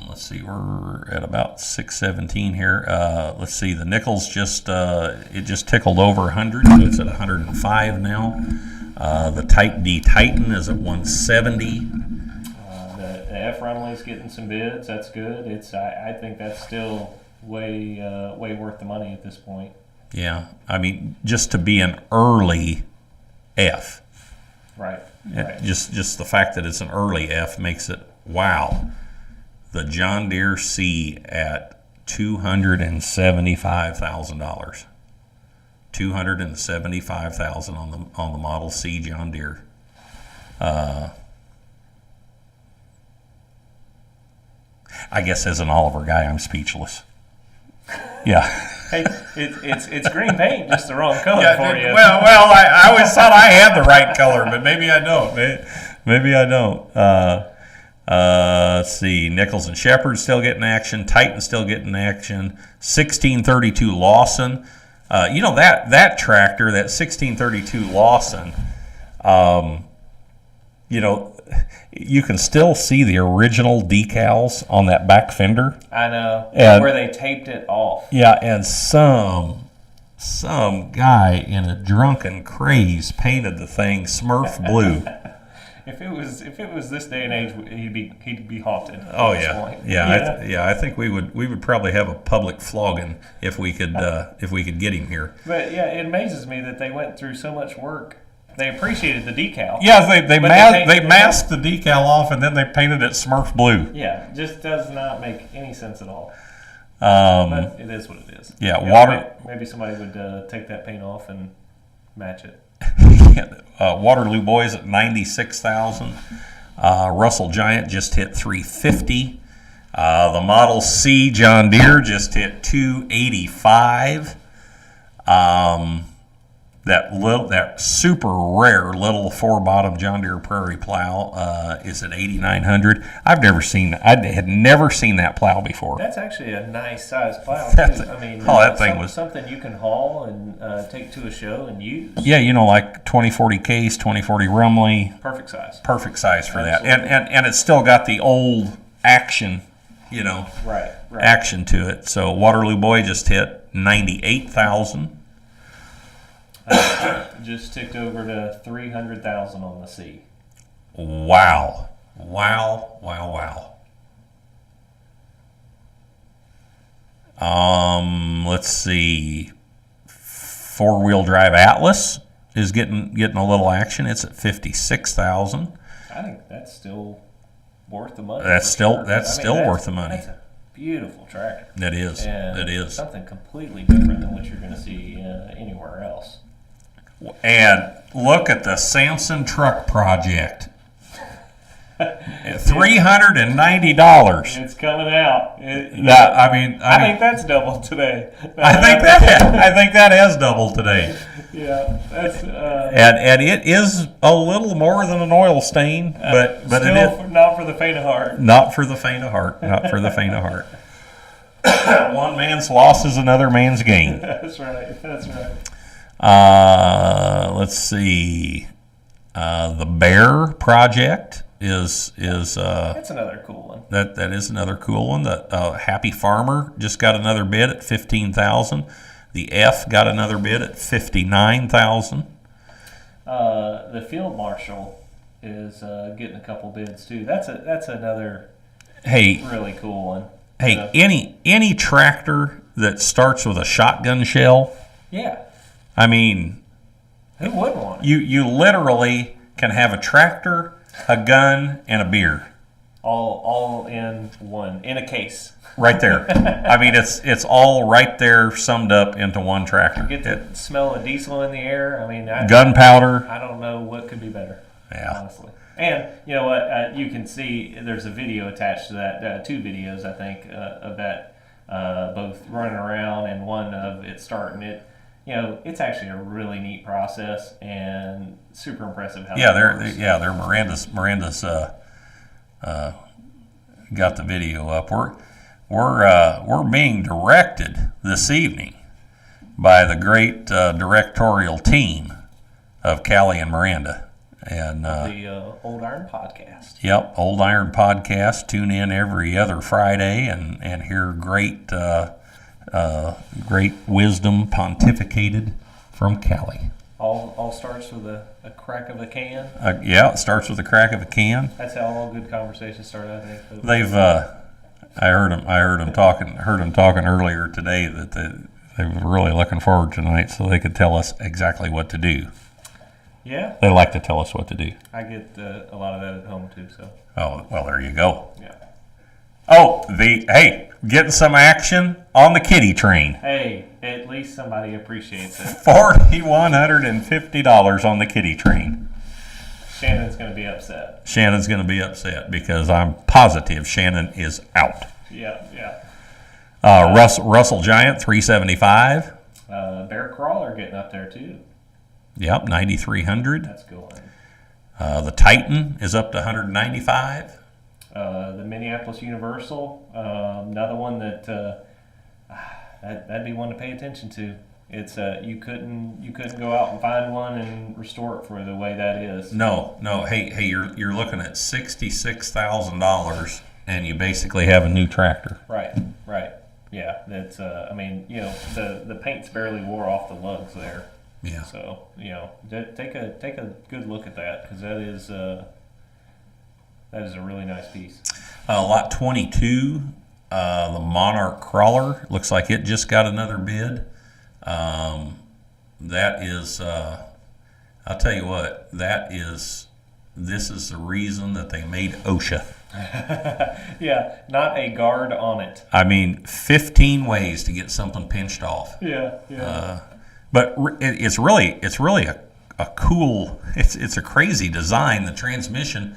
Let's see, we're at about 617 here. Let's see, the Nichols just tickled over 100, so it's at 105 now. The Type D Titan is at 170. The F Rumley's getting some bids. That's good. I think that's still way worth the money at this point. Yeah, I mean, just to be an early F. Right. Just the fact that it's an early F makes it wow. The John Deere C at $275,000. $275,000 on the Model C John Deere. I guess as an Oliver guy, I'm speechless. Yeah. Hey, it's green paint, just the wrong color for you. Well, I always thought I had the right color, but maybe I don't. Maybe I don't. Let's see. Nichols and Shepherd still getting action. Titan still getting action. 1632 Lawson. That tractor, that 1632 Lawson. You can still see the original decals on that back fender. I know. And where they taped it off. Yeah, and some guy in a drunken craze painted the thing Smurf blue. If it was this day and age, he'd be haunted. Oh at this yeah, point. yeah. I think we would probably have a public flogging if we could get him here. But yeah, it amazes me that they went through so much work. They appreciated the decal. Yeah, they masked the decal off and then they painted it Smurf blue. Yeah, just does not make any sense at all. But it is what it is. Yeah, water. Maybe somebody would take that paint off and match it. Waterloo Boys at 96,000. Russell Giant just hit 350. The Model C John Deere just hit 285. That super rare little 4-bottom John Deere Prairie plow is at 8,900. I had never seen that plow before. That's actually a nice size plow. That thing was something you can haul and take to a show and use. Yeah, like 2040 Case, 2040 Rumley. Perfect size. Perfect size for Absolutely. that, and it's still got the old action, right. action to it. So Waterloo Boy just hit 98,000. Just ticked over to 300,000 on the C. Wow. Let's see. 4-wheel drive Atlas is getting a little action. It's at 56,000. I think that's still worth the money. That's for still sure. that's I mean, still worth the money. That's a beautiful tractor. That is. And That is. something completely different than what you're going to see anywhere else. And look at the Samson Truck Project. $390. It's coming out. I think that's doubled today. I think that has doubled today. Yeah, that's And it is a little more than an oil stain, but it is not for the faint of heart. not for the faint of heart. Not for the faint of heart. One man's loss is another man's gain. That's right. That's right. Let's see. The Bear Project is That's another cool one. that is another cool one. The Happy Farmer just got another bid at 15,000. The F got another bid at 59,000. The Field Marshal is getting a couple bids too. That's another Hey, really cool one. hey, any tractor that starts with a shotgun shell, Yeah. I mean, Who wouldn't want it? you literally can have a tractor, a gun, and a beer All in one, in a case. right there. I mean, it's all right there summed up into one tractor. Get the smell of diesel in the air. I mean, Gunpowder. I don't know what could be better. Yeah. Honestly. And you know what? You can see there's a video attached to that. 2 videos, I think, of that, both running around and one of it starting it. You know, it's actually a really neat process and super impressive. How Yeah, that works. they're Miranda's got the video up. We're being directed this evening by the great directorial team of Callie and Miranda. And The Old Iron Podcast. yep, Old Iron Podcast. Tune in every other Friday and hear great wisdom pontificated from Callie. All starts with a crack of a can. Yeah, it starts with a crack of a can. That's how all good conversations start, I think. They've I heard them talking earlier today that they were really looking forward to tonight so they could tell us exactly what to do. Yeah, They like to tell us what to do. I get a lot of that at home too. So Oh, well, there you go. yeah. Oh, hey, getting some action on the kitty train. Hey, at least somebody appreciates it. $4,150 on the kitty train. Shannon's going to be upset. Shannon's going to be upset because I'm positive Shannon is out. Yeah, yeah. Russell Giant, $375. Bear Crawler getting up there too. Yep, $9,300. That's going. The Titan is up to $195. The Minneapolis Universal, another one that'd be one to pay attention to. It's you couldn't go out and find one and restore it for the way that is. No. Hey, you're looking at $66,000, and you basically have a new tractor. Right. Yeah, that's. I mean, you know, the paint's barely wore off the lugs there. Yeah. So you know, take a good look at that because that is a really nice piece. Lot 22, the Monarch Crawler looks like it just got another bid. That is, I'll tell you what, this is the reason that they made OSHA. Yeah, not a guard on it. I mean, 15 ways to get something pinched off. Yeah. But it's really a cool, it's a crazy design. The transmission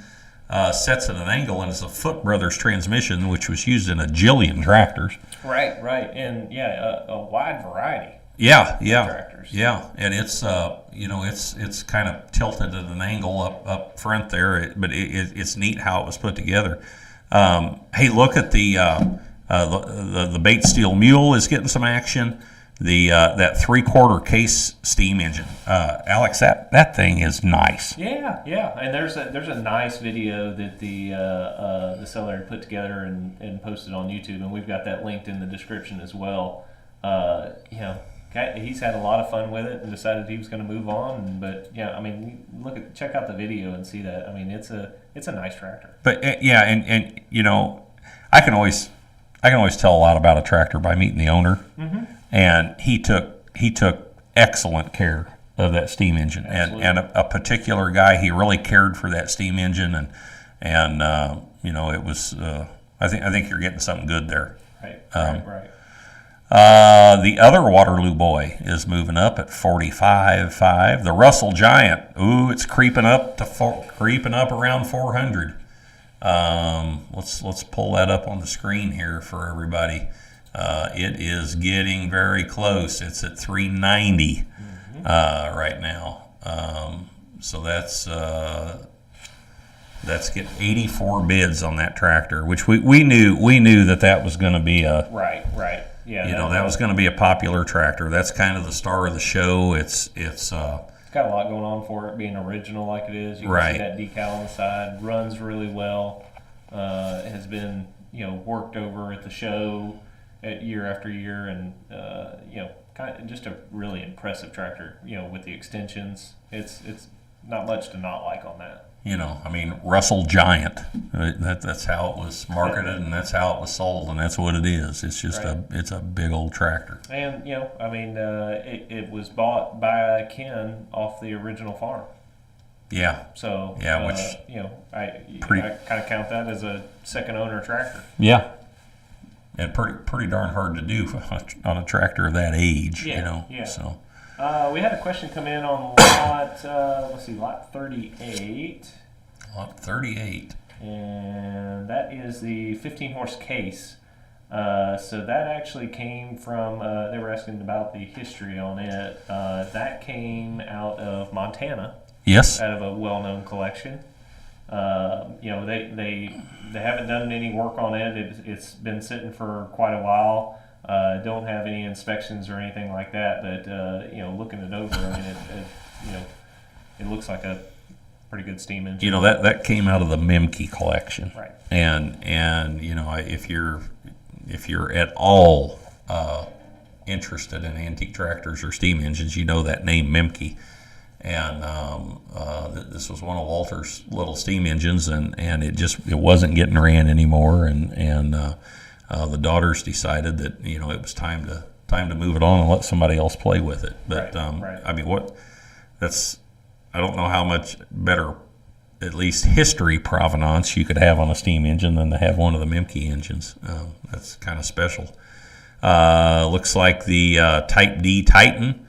sets at an angle, and it's a Foot Brothers transmission, which was used in a jillion tractors. Right, and yeah, a wide variety. Yeah, Tractors. yeah, and it's it's kind of tilted at an angle up front there, but it's neat how it was put together. Hey, look at the Bait Steel Mule is getting some action. That 3/4 case steam engine, Alex, that thing is nice. Yeah, and there's a nice video that the seller had put together and posted on YouTube, and we've got that linked in the description as well. He's had a lot of fun with it and decided he was going to move on. But yeah, I mean, check out the video and see that. I mean, it's a nice tractor. But yeah, and you know, I can always tell a lot about a tractor by meeting the owner. Mm-hmm. And he took excellent care of that steam engine, and a particular guy. He really cared for that steam engine, and it was. I think you're getting something good there. Right. The other Waterloo boy is moving up at 45.5. The Russell Giant, it's creeping up around 400. Let's pull that up on the screen here for everybody. It is getting very close. It's at 390 right now. So that's getting 84 bids on that tractor, which we knew that was going to be a right. Yeah, that was going to be a popular tractor. That's kind of the star of the show. It's got a lot going on for it being original like it is. You can see that decal on the side. Runs really well. Has been worked over at the show year after year, and kind of just a really impressive tractor. With the extensions, it's not much to not like on that. Russell Giant. That's how it was marketed, and that's how it was sold, and that's what it is. It's just it's a big old tractor. And it was bought by Ken off the original farm. Yeah. So I kind of count that as a second owner tractor. Yeah. And pretty darn hard to do on a tractor of that age. Yeah. So. We had a question come in on lot, lot 38. Lot 38. And that is the 15-horse case. So that actually came from, they were asking about the history on it. That came out of Montana. Yes. Out of a well-known collection. They haven't done any work on it. It's been sitting for quite a while. Don't have any inspections or anything like that, but looking it over, it looks like a pretty good steam engine. That came out of the Memke collection, right? And if you're at all interested in antique tractors or steam engines, that name Memke, and this was one of Walter's little steam engines, and it wasn't getting ran anymore, and the daughters decided that it was time to move it on and let somebody else play with it. But right. I don't know how much better, at least history provenance, you could have on a steam engine than to have one of the Memke engines. That's kind of special. Looks like the Type D Titan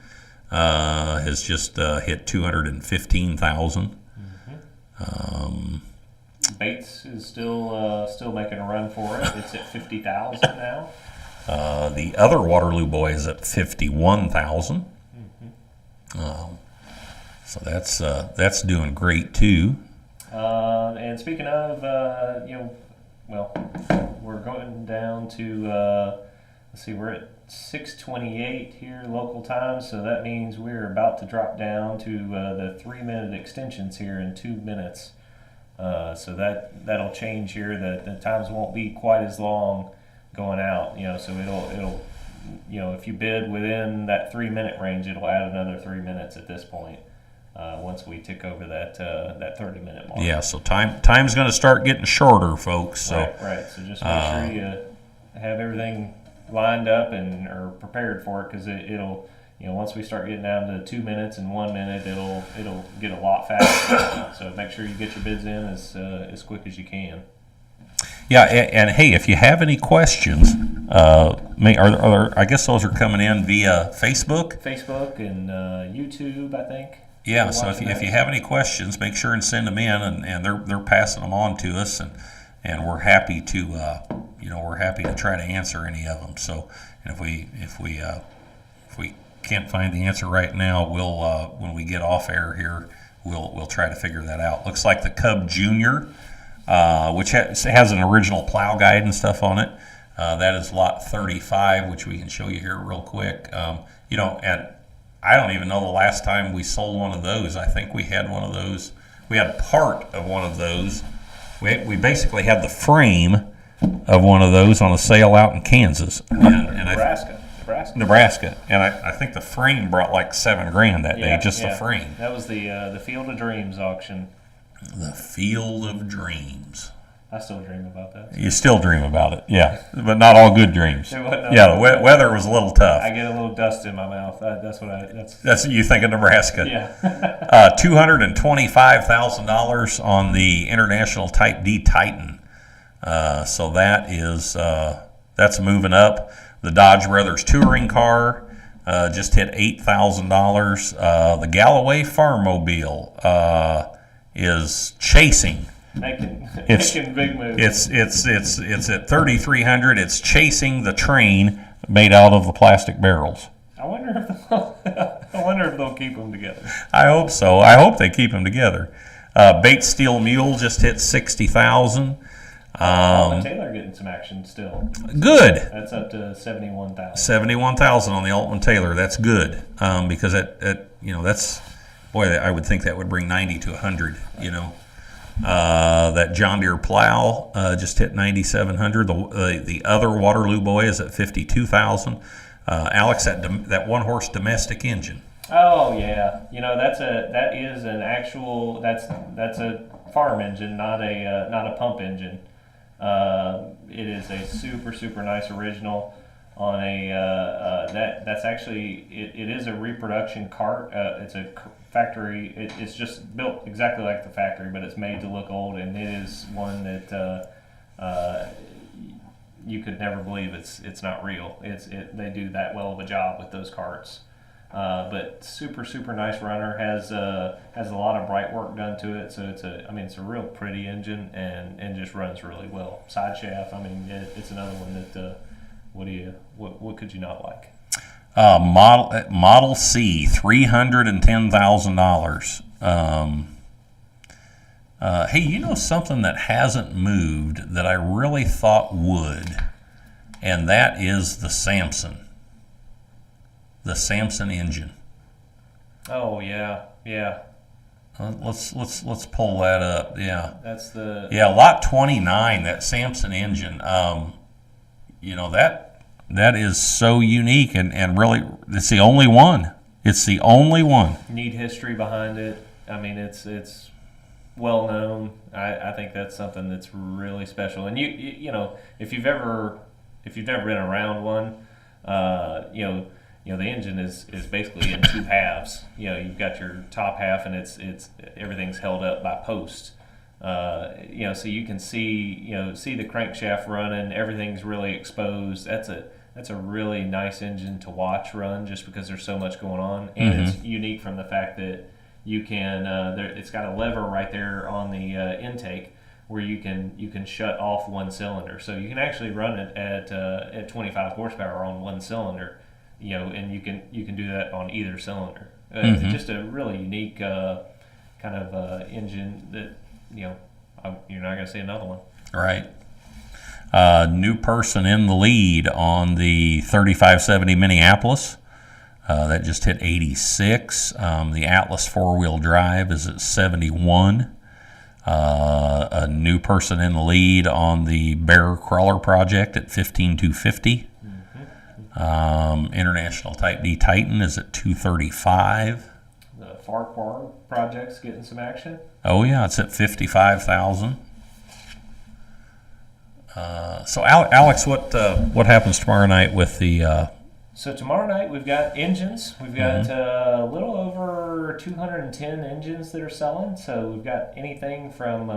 has just hit 215,000. Bates is still making a run for it. It's at 50,000 now. The other Waterloo boy is at 51,000. So that's doing great too. And speaking of, we're going down to we're at 6:28 here local time, so that means we're about to drop down to the 3-minute extensions here in 2 minutes. So that'll change here. The times won't be quite as long going out. So it'll if you bid within that 3-minute range, it'll add another 3 minutes at this point. Once we tick over that 30-minute mark. Yeah. So time's going to start getting shorter, folks. So right. So just make sure you have everything lined up and are prepared for it, because it'll. Once we start getting down to 2 minutes and 1 minute, it'll get a lot faster. So make sure you get your bids in as quick as you can. Yeah, and hey, if you have any questions, I guess those are coming in via Facebook and YouTube, I think. Yeah, so if you have any questions, make sure and send them in, and they're passing them on to us, and we're happy to try to answer any of them. So if we can't find the answer right now, we'll when we get off air here, we'll try to figure that out. Looks like the Cub Junior, which has an original plow guide and stuff on it. That is lot 35, which we can show you here real quick. And I don't even know the last time we sold one of those. I think we had one of those. We had part of one of those. We basically had the frame of one of those on a sale out in Kansas. Nebraska. And I think the frame brought like $7,000 that day, just the frame. That was the Field of Dreams auction. The Field of Dreams. I still dream about that. You still dream about it, yeah, but not all good dreams. It wasn't all Yeah, the good. weather was a little tough. I get a little dust in my mouth. That's what I. That's you think of Nebraska. Yeah. $225,000 on the International Type D Titan. So that is that's moving up. The Dodge Brothers touring car just hit $8,000. The Galloway Farmmobile is chasing. Making big moves. It's at 3,300. It's chasing the train made out of the plastic barrels. I wonder if they'll keep them together. I hope so. I hope they keep them together. Bait Steel Mule just hit 60,000. Taylor getting some action still. Good. That's up to 71,000. 71,000 on the Altman Taylor. That's good because that's boy. I would think that would bring 90 to 100. That John Deere plow just hit 9,700. The other Waterloo boy is at 52,000. Alex, that one horse domestic engine. Oh yeah, that's a farm engine, not a pump engine. It is a super nice original on a that's actually it is a reproduction cart. It's a factory. It's just built exactly like the factory, but it's made to look old, and it is one that you could never believe it's not real. They do that well of a job with those carts. But super nice runner, has a lot of bright work done to it, so it's a real pretty engine and just runs really well. Side shaft, it's another one that what could you not like? Model C, $310,000. Hey, something that hasn't moved that I really thought would, and that is the Samson. The Samson engine. Oh yeah. Let's pull that up. Yeah. That's the lot 29. That Samson engine. That is so unique and really it's the only one. It's the only one. Neat history behind it. It's well known. I think that's something that's really special. And if you've never been around one, the engine is basically in two halves. You've got your top half, and it's everything's held up by posts. So you can see the crankshaft running. Everything's really exposed. That's a really nice engine to watch run, just because there's so much going on, and it's unique from the fact that you can. It's got a lever right there on the intake where you can shut off one cylinder, so you can actually run it at 25 horsepower on one cylinder. And you can do that on either cylinder. It's just a really unique kind of engine that you're not going to see another one. Right. New person in the lead on the 3570 Minneapolis. That just hit 86. The Atlas four-wheel drive is at 71. A new person in the lead on the Bear Crawler project at 15,250. International Type D Titan is at 235. The Farquhar project's getting some action. Oh yeah, it's at 55,000. So Alex, what happens tomorrow night with the? So tomorrow night we've got engines. We've got a little over 210 engines that are selling. So we've got anything from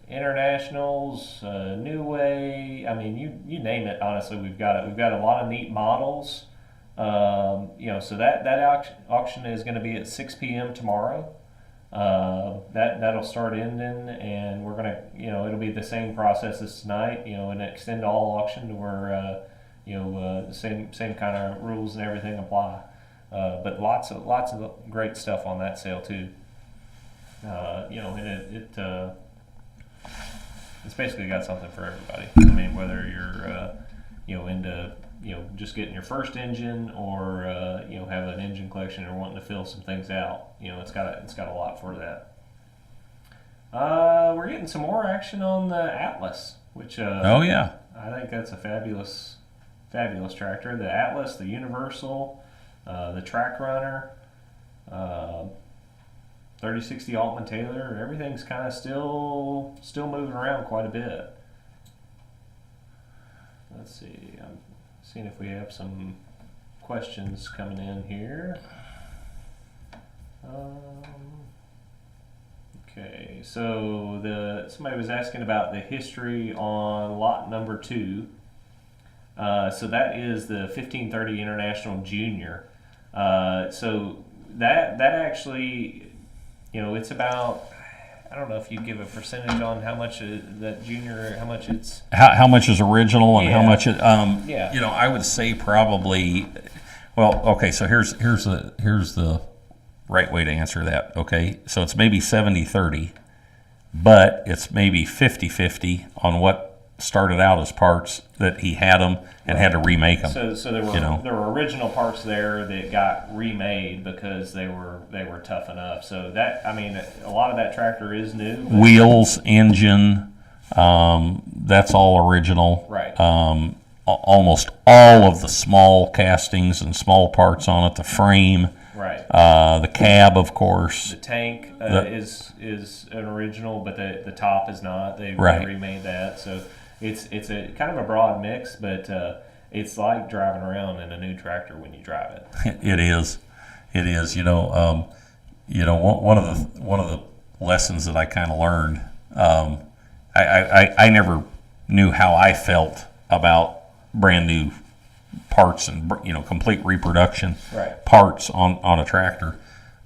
internationals, New Way. You name it. Honestly, we've got it. We've got a lot of neat models. So that auction is going to be at 6 p.m. tomorrow. That'll start ending, and we're gonna, it'll be the same process as tonight. An extend all auction to where, the same kind of rules and everything apply. But lots of great stuff on that sale too. And it's basically got something for everybody. Whether you're, into, just getting your first engine, or have an engine collection or wanting to fill some things out, it's got a lot for that. We're getting some more action on the Atlas, which oh yeah, I think that's a fabulous tractor. The Atlas, the Universal, the Track Runner. 3060 Altman Taylor, everything's kind of still moving around quite a bit. Let's see. I'm seeing if we have some questions coming in here. Okay, so somebody was asking about the history on lot number 2. So that is the 1530 International Junior. So that actually, it's about, I don't know if you give a percentage on how much that junior, how much it's. How much is original and how Yeah. much it, Yeah. I would say probably, well, okay, so here's the right way to answer that, okay? So it's maybe 70-30, but it's maybe 50-50 on what started out as parts that he had them and had to remake them. So there were original parts there that got remade because they were tough enough. So that, I mean, a lot of that tractor is new. Wheels, engine, that's all original. Right. Almost all of the small castings and small parts on it, the frame, Right. The cab, of course. The tank is an original, but the top is not. They Right. remade that. So it's a kind of a broad mix, but it's like driving around in a new tractor when you drive it. It is. One of the lessons that I kind of learned. I never knew how I felt about brand new parts and complete reproduction Right. parts on a tractor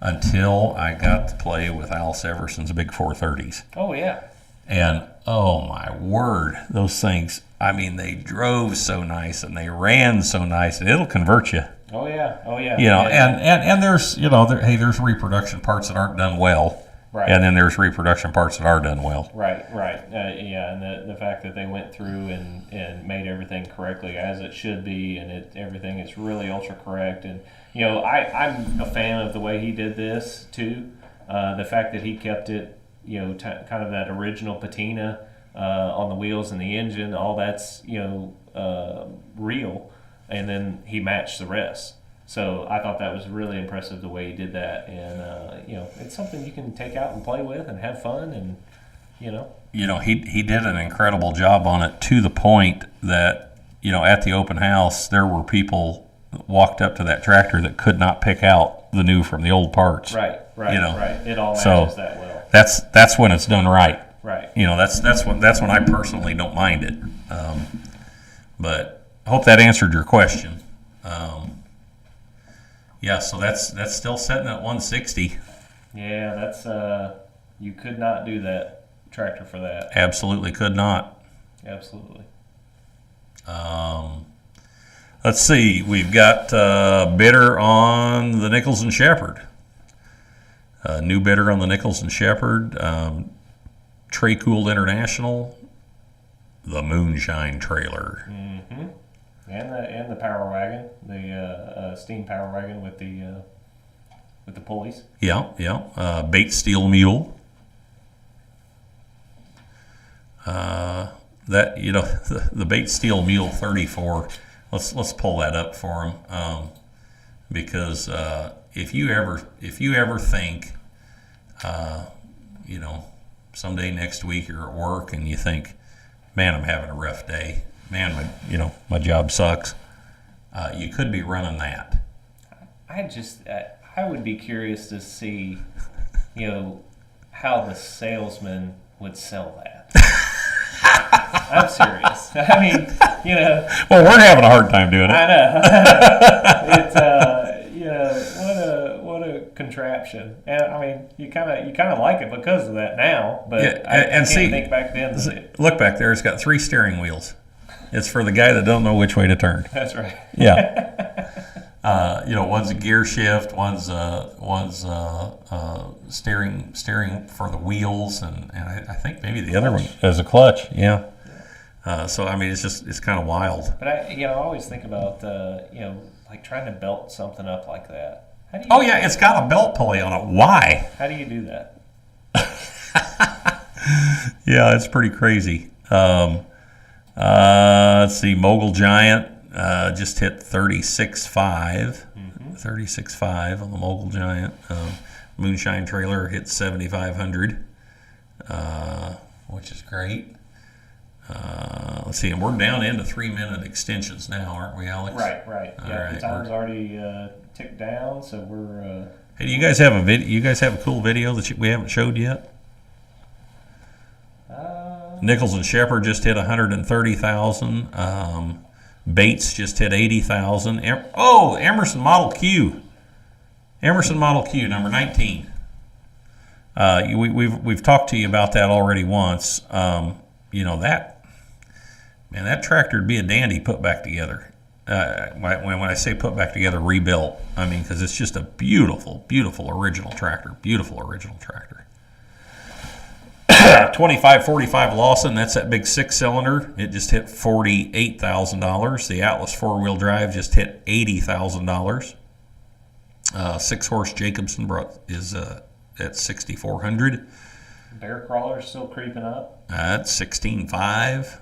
until I got to play with Al Severson's big 430s. Oh yeah. And oh my word, those things, I mean, they drove so nice and they ran so nice, and it'll convert you. Oh yeah. Oh yeah. And there's, there's reproduction parts that aren't done well. Right. And then there's reproduction parts that are done well. Right. Yeah, and the fact that they went through and made everything correctly as it should be, and everything is really ultra correct. And I'm a fan of the way he did this too. The fact that he kept it, kind of that original patina on the wheels and the engine, all that's real, and then he matched the rest. So I thought that was really impressive the way he did that, and it's something you can take out and play with and have fun, and he did an incredible job on it, to the point that at the open house there were people that walked up to that tractor that could not pick out the new from the old parts. Right. It all So matches that well. that's when it's done right. Right. That's when I personally don't mind it. But I hope that answered your question. Yeah, so that's still sitting at 160. Yeah, that's you could not do that tractor for that. Absolutely could not. Absolutely. Let's see. We've got bidder on the Nichols and Shepherd. New bidder on the Nichols and Shepherd. Trey Cooled International. The Moonshine Trailer. Mm-hmm. And the power wagon, the steam power wagon with the pulleys. Yeah. Bait Steel Mule. The Bait Steel Mule 34. Let's pull that up for him, because if you ever think, someday next week you're at work and you think, man, I'm having a rough day. Man, my job sucks. You could be running that. I would be curious to see, how the salesman would sell that. I'm serious. I mean, Well, we're having a hard time doing it. I know. It's what a contraption. And I mean, you kind of like it because of that now, but Yeah, I can't see, think back then. Look back there. It's got 3 steering wheels. It's for the guy that don't know which way to turn. That's right. Yeah. One's a gear shift, one's steering for the wheels, and I think maybe the other one is a clutch. Yeah. So I mean, it's kind of wild. But I always think about like trying to belt something up like that. How do you? Oh yeah, it's got a belt pulley on it. Why? How do you do that? Yeah, it's pretty crazy. Let's see, Mogul Giant just hit 36.5. 36.5 on the Mogul Giant. Moonshine trailer hit 7,500, which is great. Let's see, and we're down into 3-minute extensions now, aren't we, Alex? Right. All Yeah, right, the time's already ticked down, so we're. Hey, do you guys have a video? You guys have a cool video that we haven't showed yet? Nichols and Shepard just hit 130,000. Bates just hit 80,000. Emerson Model Q. Emerson Model Q, number 19. We've talked to you about that already once. That tractor would be a dandy put back together. When I say put back together, rebuilt, I mean, because it's just a beautiful, beautiful original tractor. Beautiful original tractor. 2545 Lawson, that's that big 6-cylinder. It just hit $48,000. The Atlas 4-wheel drive just hit $80,000. 6-horse Jacobson is at 6,400. Bear crawler's still creeping up. That's 16.5.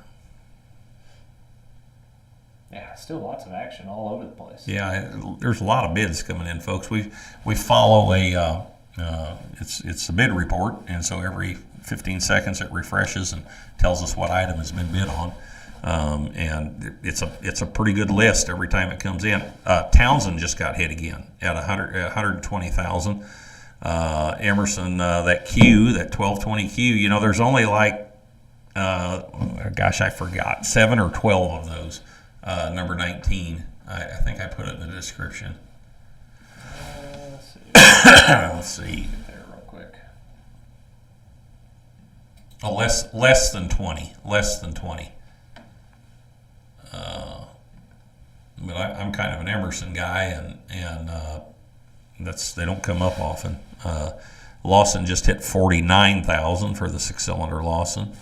Yeah, still lots of action all over the place. Yeah, there's a lot of bids coming in, folks. We follow it's a bid report, and so every 15 seconds it refreshes and tells us what item has been bid on. And it's a pretty good list every time it comes in. Townsend just got hit again at 120,000. Emerson, that 1220Q. There's only like I forgot 7 or 12 of those. Number 19. I think I put it in the description. Let's see. There real quick. Oh, less than 20. Less than 20. But I'm kind of an Emerson guy, and they don't come up often. Lawson just hit 49,000 for the 6-cylinder Lawson.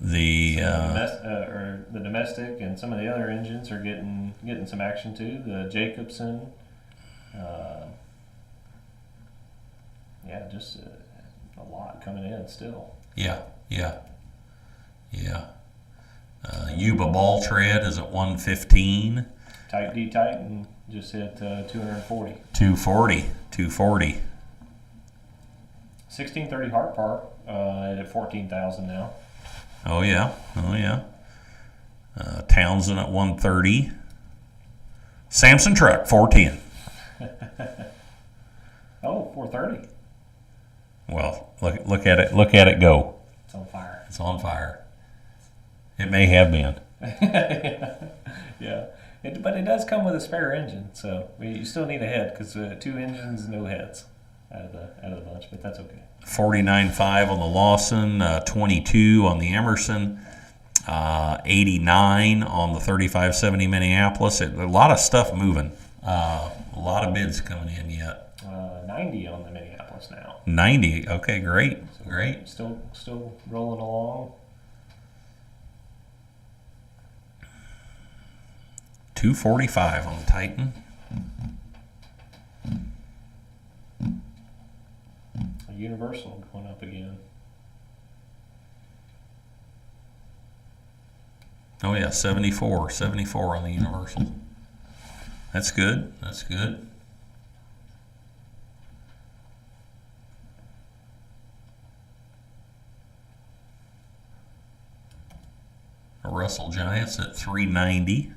The domestic and some of the other engines are getting some action too. The Jacobson, just a lot coming in still. Yeah. Yuba ball tread is at 115. Type D Titan just hit 240. 240. 1630 Hart Par at 14,000 now. Oh yeah. Townsend at 130. Samson truck 410. 430. Well, look at it. Look at it go. It's on fire. It's on fire. It may have been. Yeah. But it does come with a spare engine, so you still need a head because 2 engines, no heads out of the bunch. But that's okay. 49.5 on the Lawson, 22 on the Emerson, 89 on the 3570 Minneapolis. A lot of stuff moving. A lot of bids coming in yet. 90 on the Minneapolis now. 90. Okay, great. So Great. Still rolling along. 245 on the Titan. Universal going up again. Oh yeah, 74 on the Universal. That's good. A Russell Giants at 390.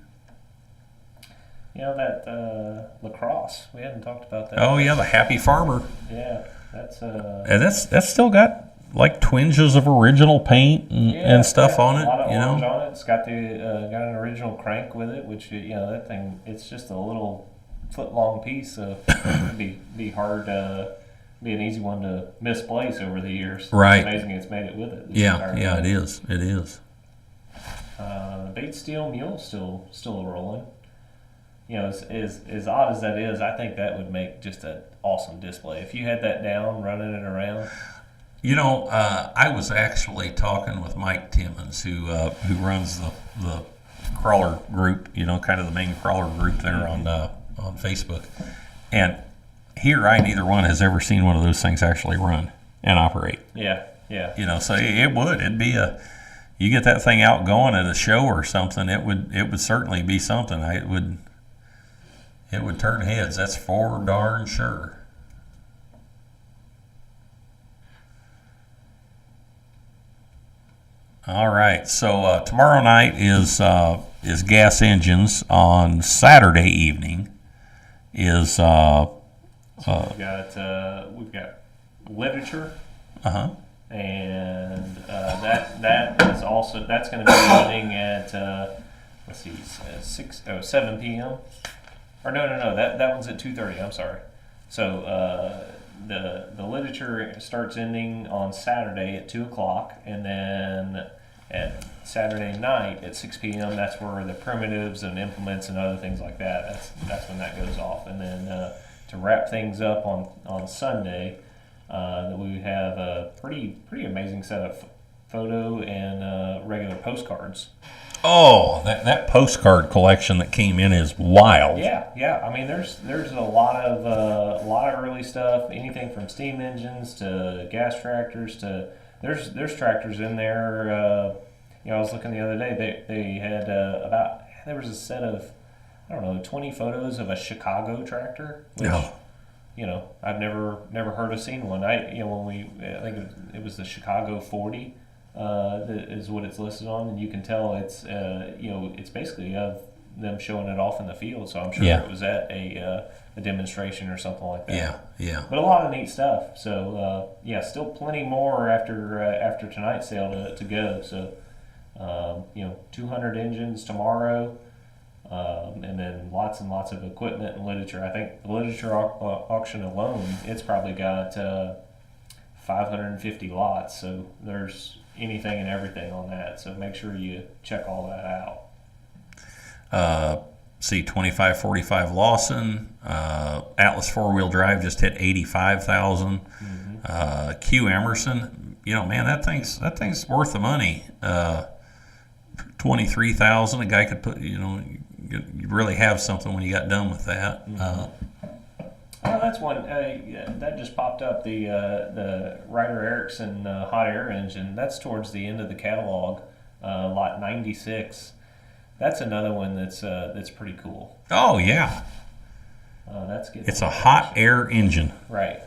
That lacrosse. We haven't talked about that. Oh yeah, the Happy Farmer. Yeah, that's And that's still got like twinges of original paint and stuff on it. A lot of orange on it. It's got got an original crank with it, which that thing. It's just a little foot-long piece, so it'd be hard. Be an easy one to misplace over the years. Right. It's amazing it's made it with it. Yeah, it is. It is. Bates Steel Mule still rolling. As odd as that is, I think that would make just an awesome display. If you had that down, running it around. I was actually talking with Mike Timmons, who runs the crawler group, kind of the main crawler group there on Facebook. And neither one has ever seen one of those things actually run and operate. Yeah. So it'd be you get that thing out going at a show or something, it would certainly be something. It would turn heads, that's for darn sure. All right, so tomorrow night is gas engines. On Saturday evening is We've got literature, uh-huh. and that is also, that's going to be running at 7 p.m. Or no, that one's at 2:30. I'm sorry. So the literature starts ending on Saturday at 2 o'clock, and then at Saturday night at 6 p.m. That's where the primitives and implements and other things like that. That's when that goes off, and then to wrap things up on Sunday, that we have a pretty amazing set of photo and regular postcards. Oh, that postcard collection that came in is wild. Yeah. I mean, there's a lot of early stuff. Anything from steam engines to gas tractors to there's tractors in there. I was looking the other day. They had there was a set of, I don't know, 20 photos of a Chicago tractor. Which, I've never heard of seen one. I think it was the Chicago 40. That is what it's listed on, and you can tell it's it's basically of them showing it off in the field. So I'm sure it was at a demonstration or something like that. Yeah. But a lot of neat stuff. So still plenty more after tonight's sale to go. So 200 engines tomorrow, and then lots and lots of equipment and literature. I think the literature auction alone, it's probably got 550 lots. So there's anything and everything on that, so make sure you check all that out. See 2545 Lawson, Atlas 4-wheel drive just hit 85,000. Q Emerson, man, that thing's worth the money. 23,000. A guy could put, you really have something when you got done with that. Well, that's one that just popped up. The Ryder Erickson hot air engine. That's towards the end of the catalog, lot 96. That's another one that's pretty cool. Oh yeah. That's good. It's a hot air engine. Right.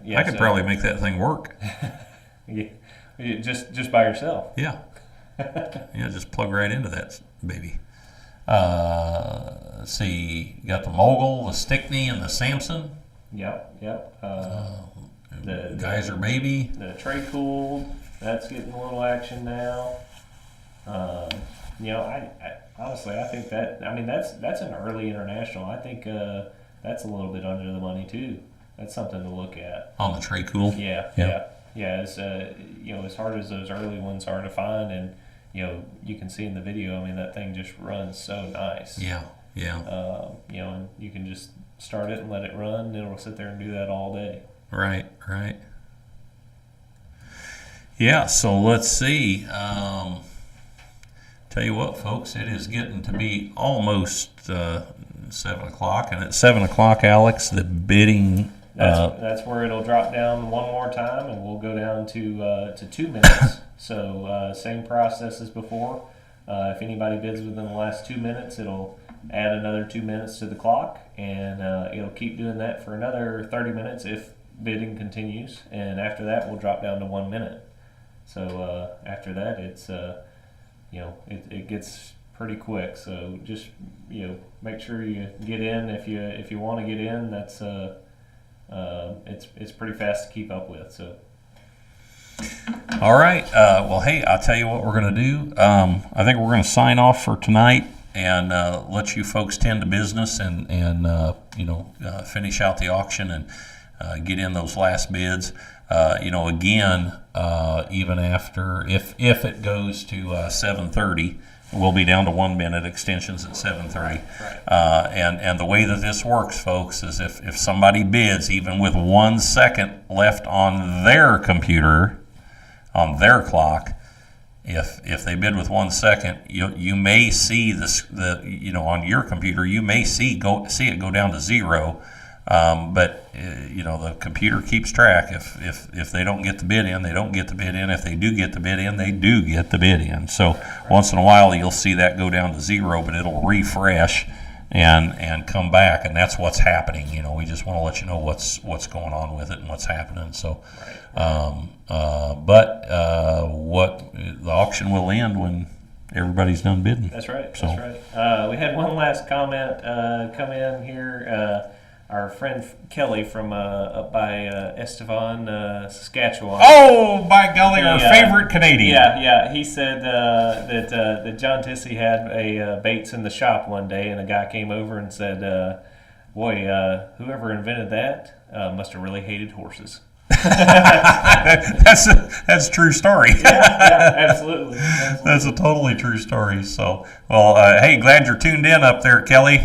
Yeah. I could probably make that thing work. Yeah, just by yourself. Yeah. Yeah, just plug right into that baby. Let's see, you got the Mogul, the Stickney, and the Samson. Yep. The Geyser Baby. The Tray Cooled, that's getting a little action now. I honestly, I think that's an early international. I think that's a little bit under the money too. That's something to look at. On the Tray Cool. Yeah. It's as hard as those early ones are to find, and you can see in the video. I mean, that thing just runs so nice. Yeah. And you can just start it and let it run, and it'll sit there and do that all day. Right. Yeah, so let's see. Tell you what, folks, it is getting to be almost 7 o'clock, and at 7 o'clock, Alex, the bidding. That's where it'll drop down one more time, and we'll go down to 2 minutes. So same process as before. If anybody bids within the last 2 minutes, it'll add another 2 minutes to the clock, and it'll keep doing that for another 30 minutes if bidding continues. And after that, we'll drop down to 1 minute. So after that, it's it gets pretty quick. So just make sure you get in if you want to get in. That's it's pretty fast to keep up with. So. All right. Well, hey, I'll tell you what we're going to do. I think we're going to sign off for tonight and let you folks tend to business and finish out the auction and get in those last bids. Again, even after if it goes to 7:30, we'll be down to 1 minute extensions at 7:30. Right. And the way that this works, folks, is if somebody bids even with 1 second left on their computer, on their clock, if they bid with 1 second, you may see this on your computer, you may see it go down to 0. But the computer keeps track. If they don't get the bid in, they don't get the bid in. If they do get the bid in, they do get the bid in. So once in a while, you'll see that go down to 0, but it'll refresh, and come back, and that's what's happening. You know, we just want to let you know what's going on with it and what's happening. So, but what the auction will end when everybody's done bidding. That's right. So. That's right. We had one last comment come in here. Our friend Kelly from up by Estevan, Saskatchewan. Oh, by golly, our favorite Canadian. Yeah. He said that John Tissey had a baits in the shop one day, and a guy came over and said, "Boy, whoever invented that must have really hated horses." That's a true story. Yeah, absolutely. That's a totally true story. So, well, hey, glad you're tuned in up there, Kelly.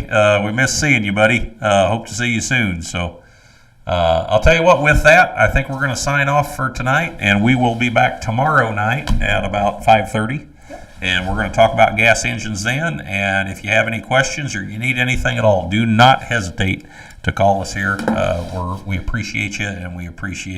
We miss seeing you, buddy. Hope to see you soon. So, I'll tell you what, with that, I think we're going to sign off for tonight, and we will be back tomorrow night at about 5:30. And we're going to talk about gas engines then. And if you have any questions or you need anything at all, do not hesitate to call us here. We appreciate you, and we appreciate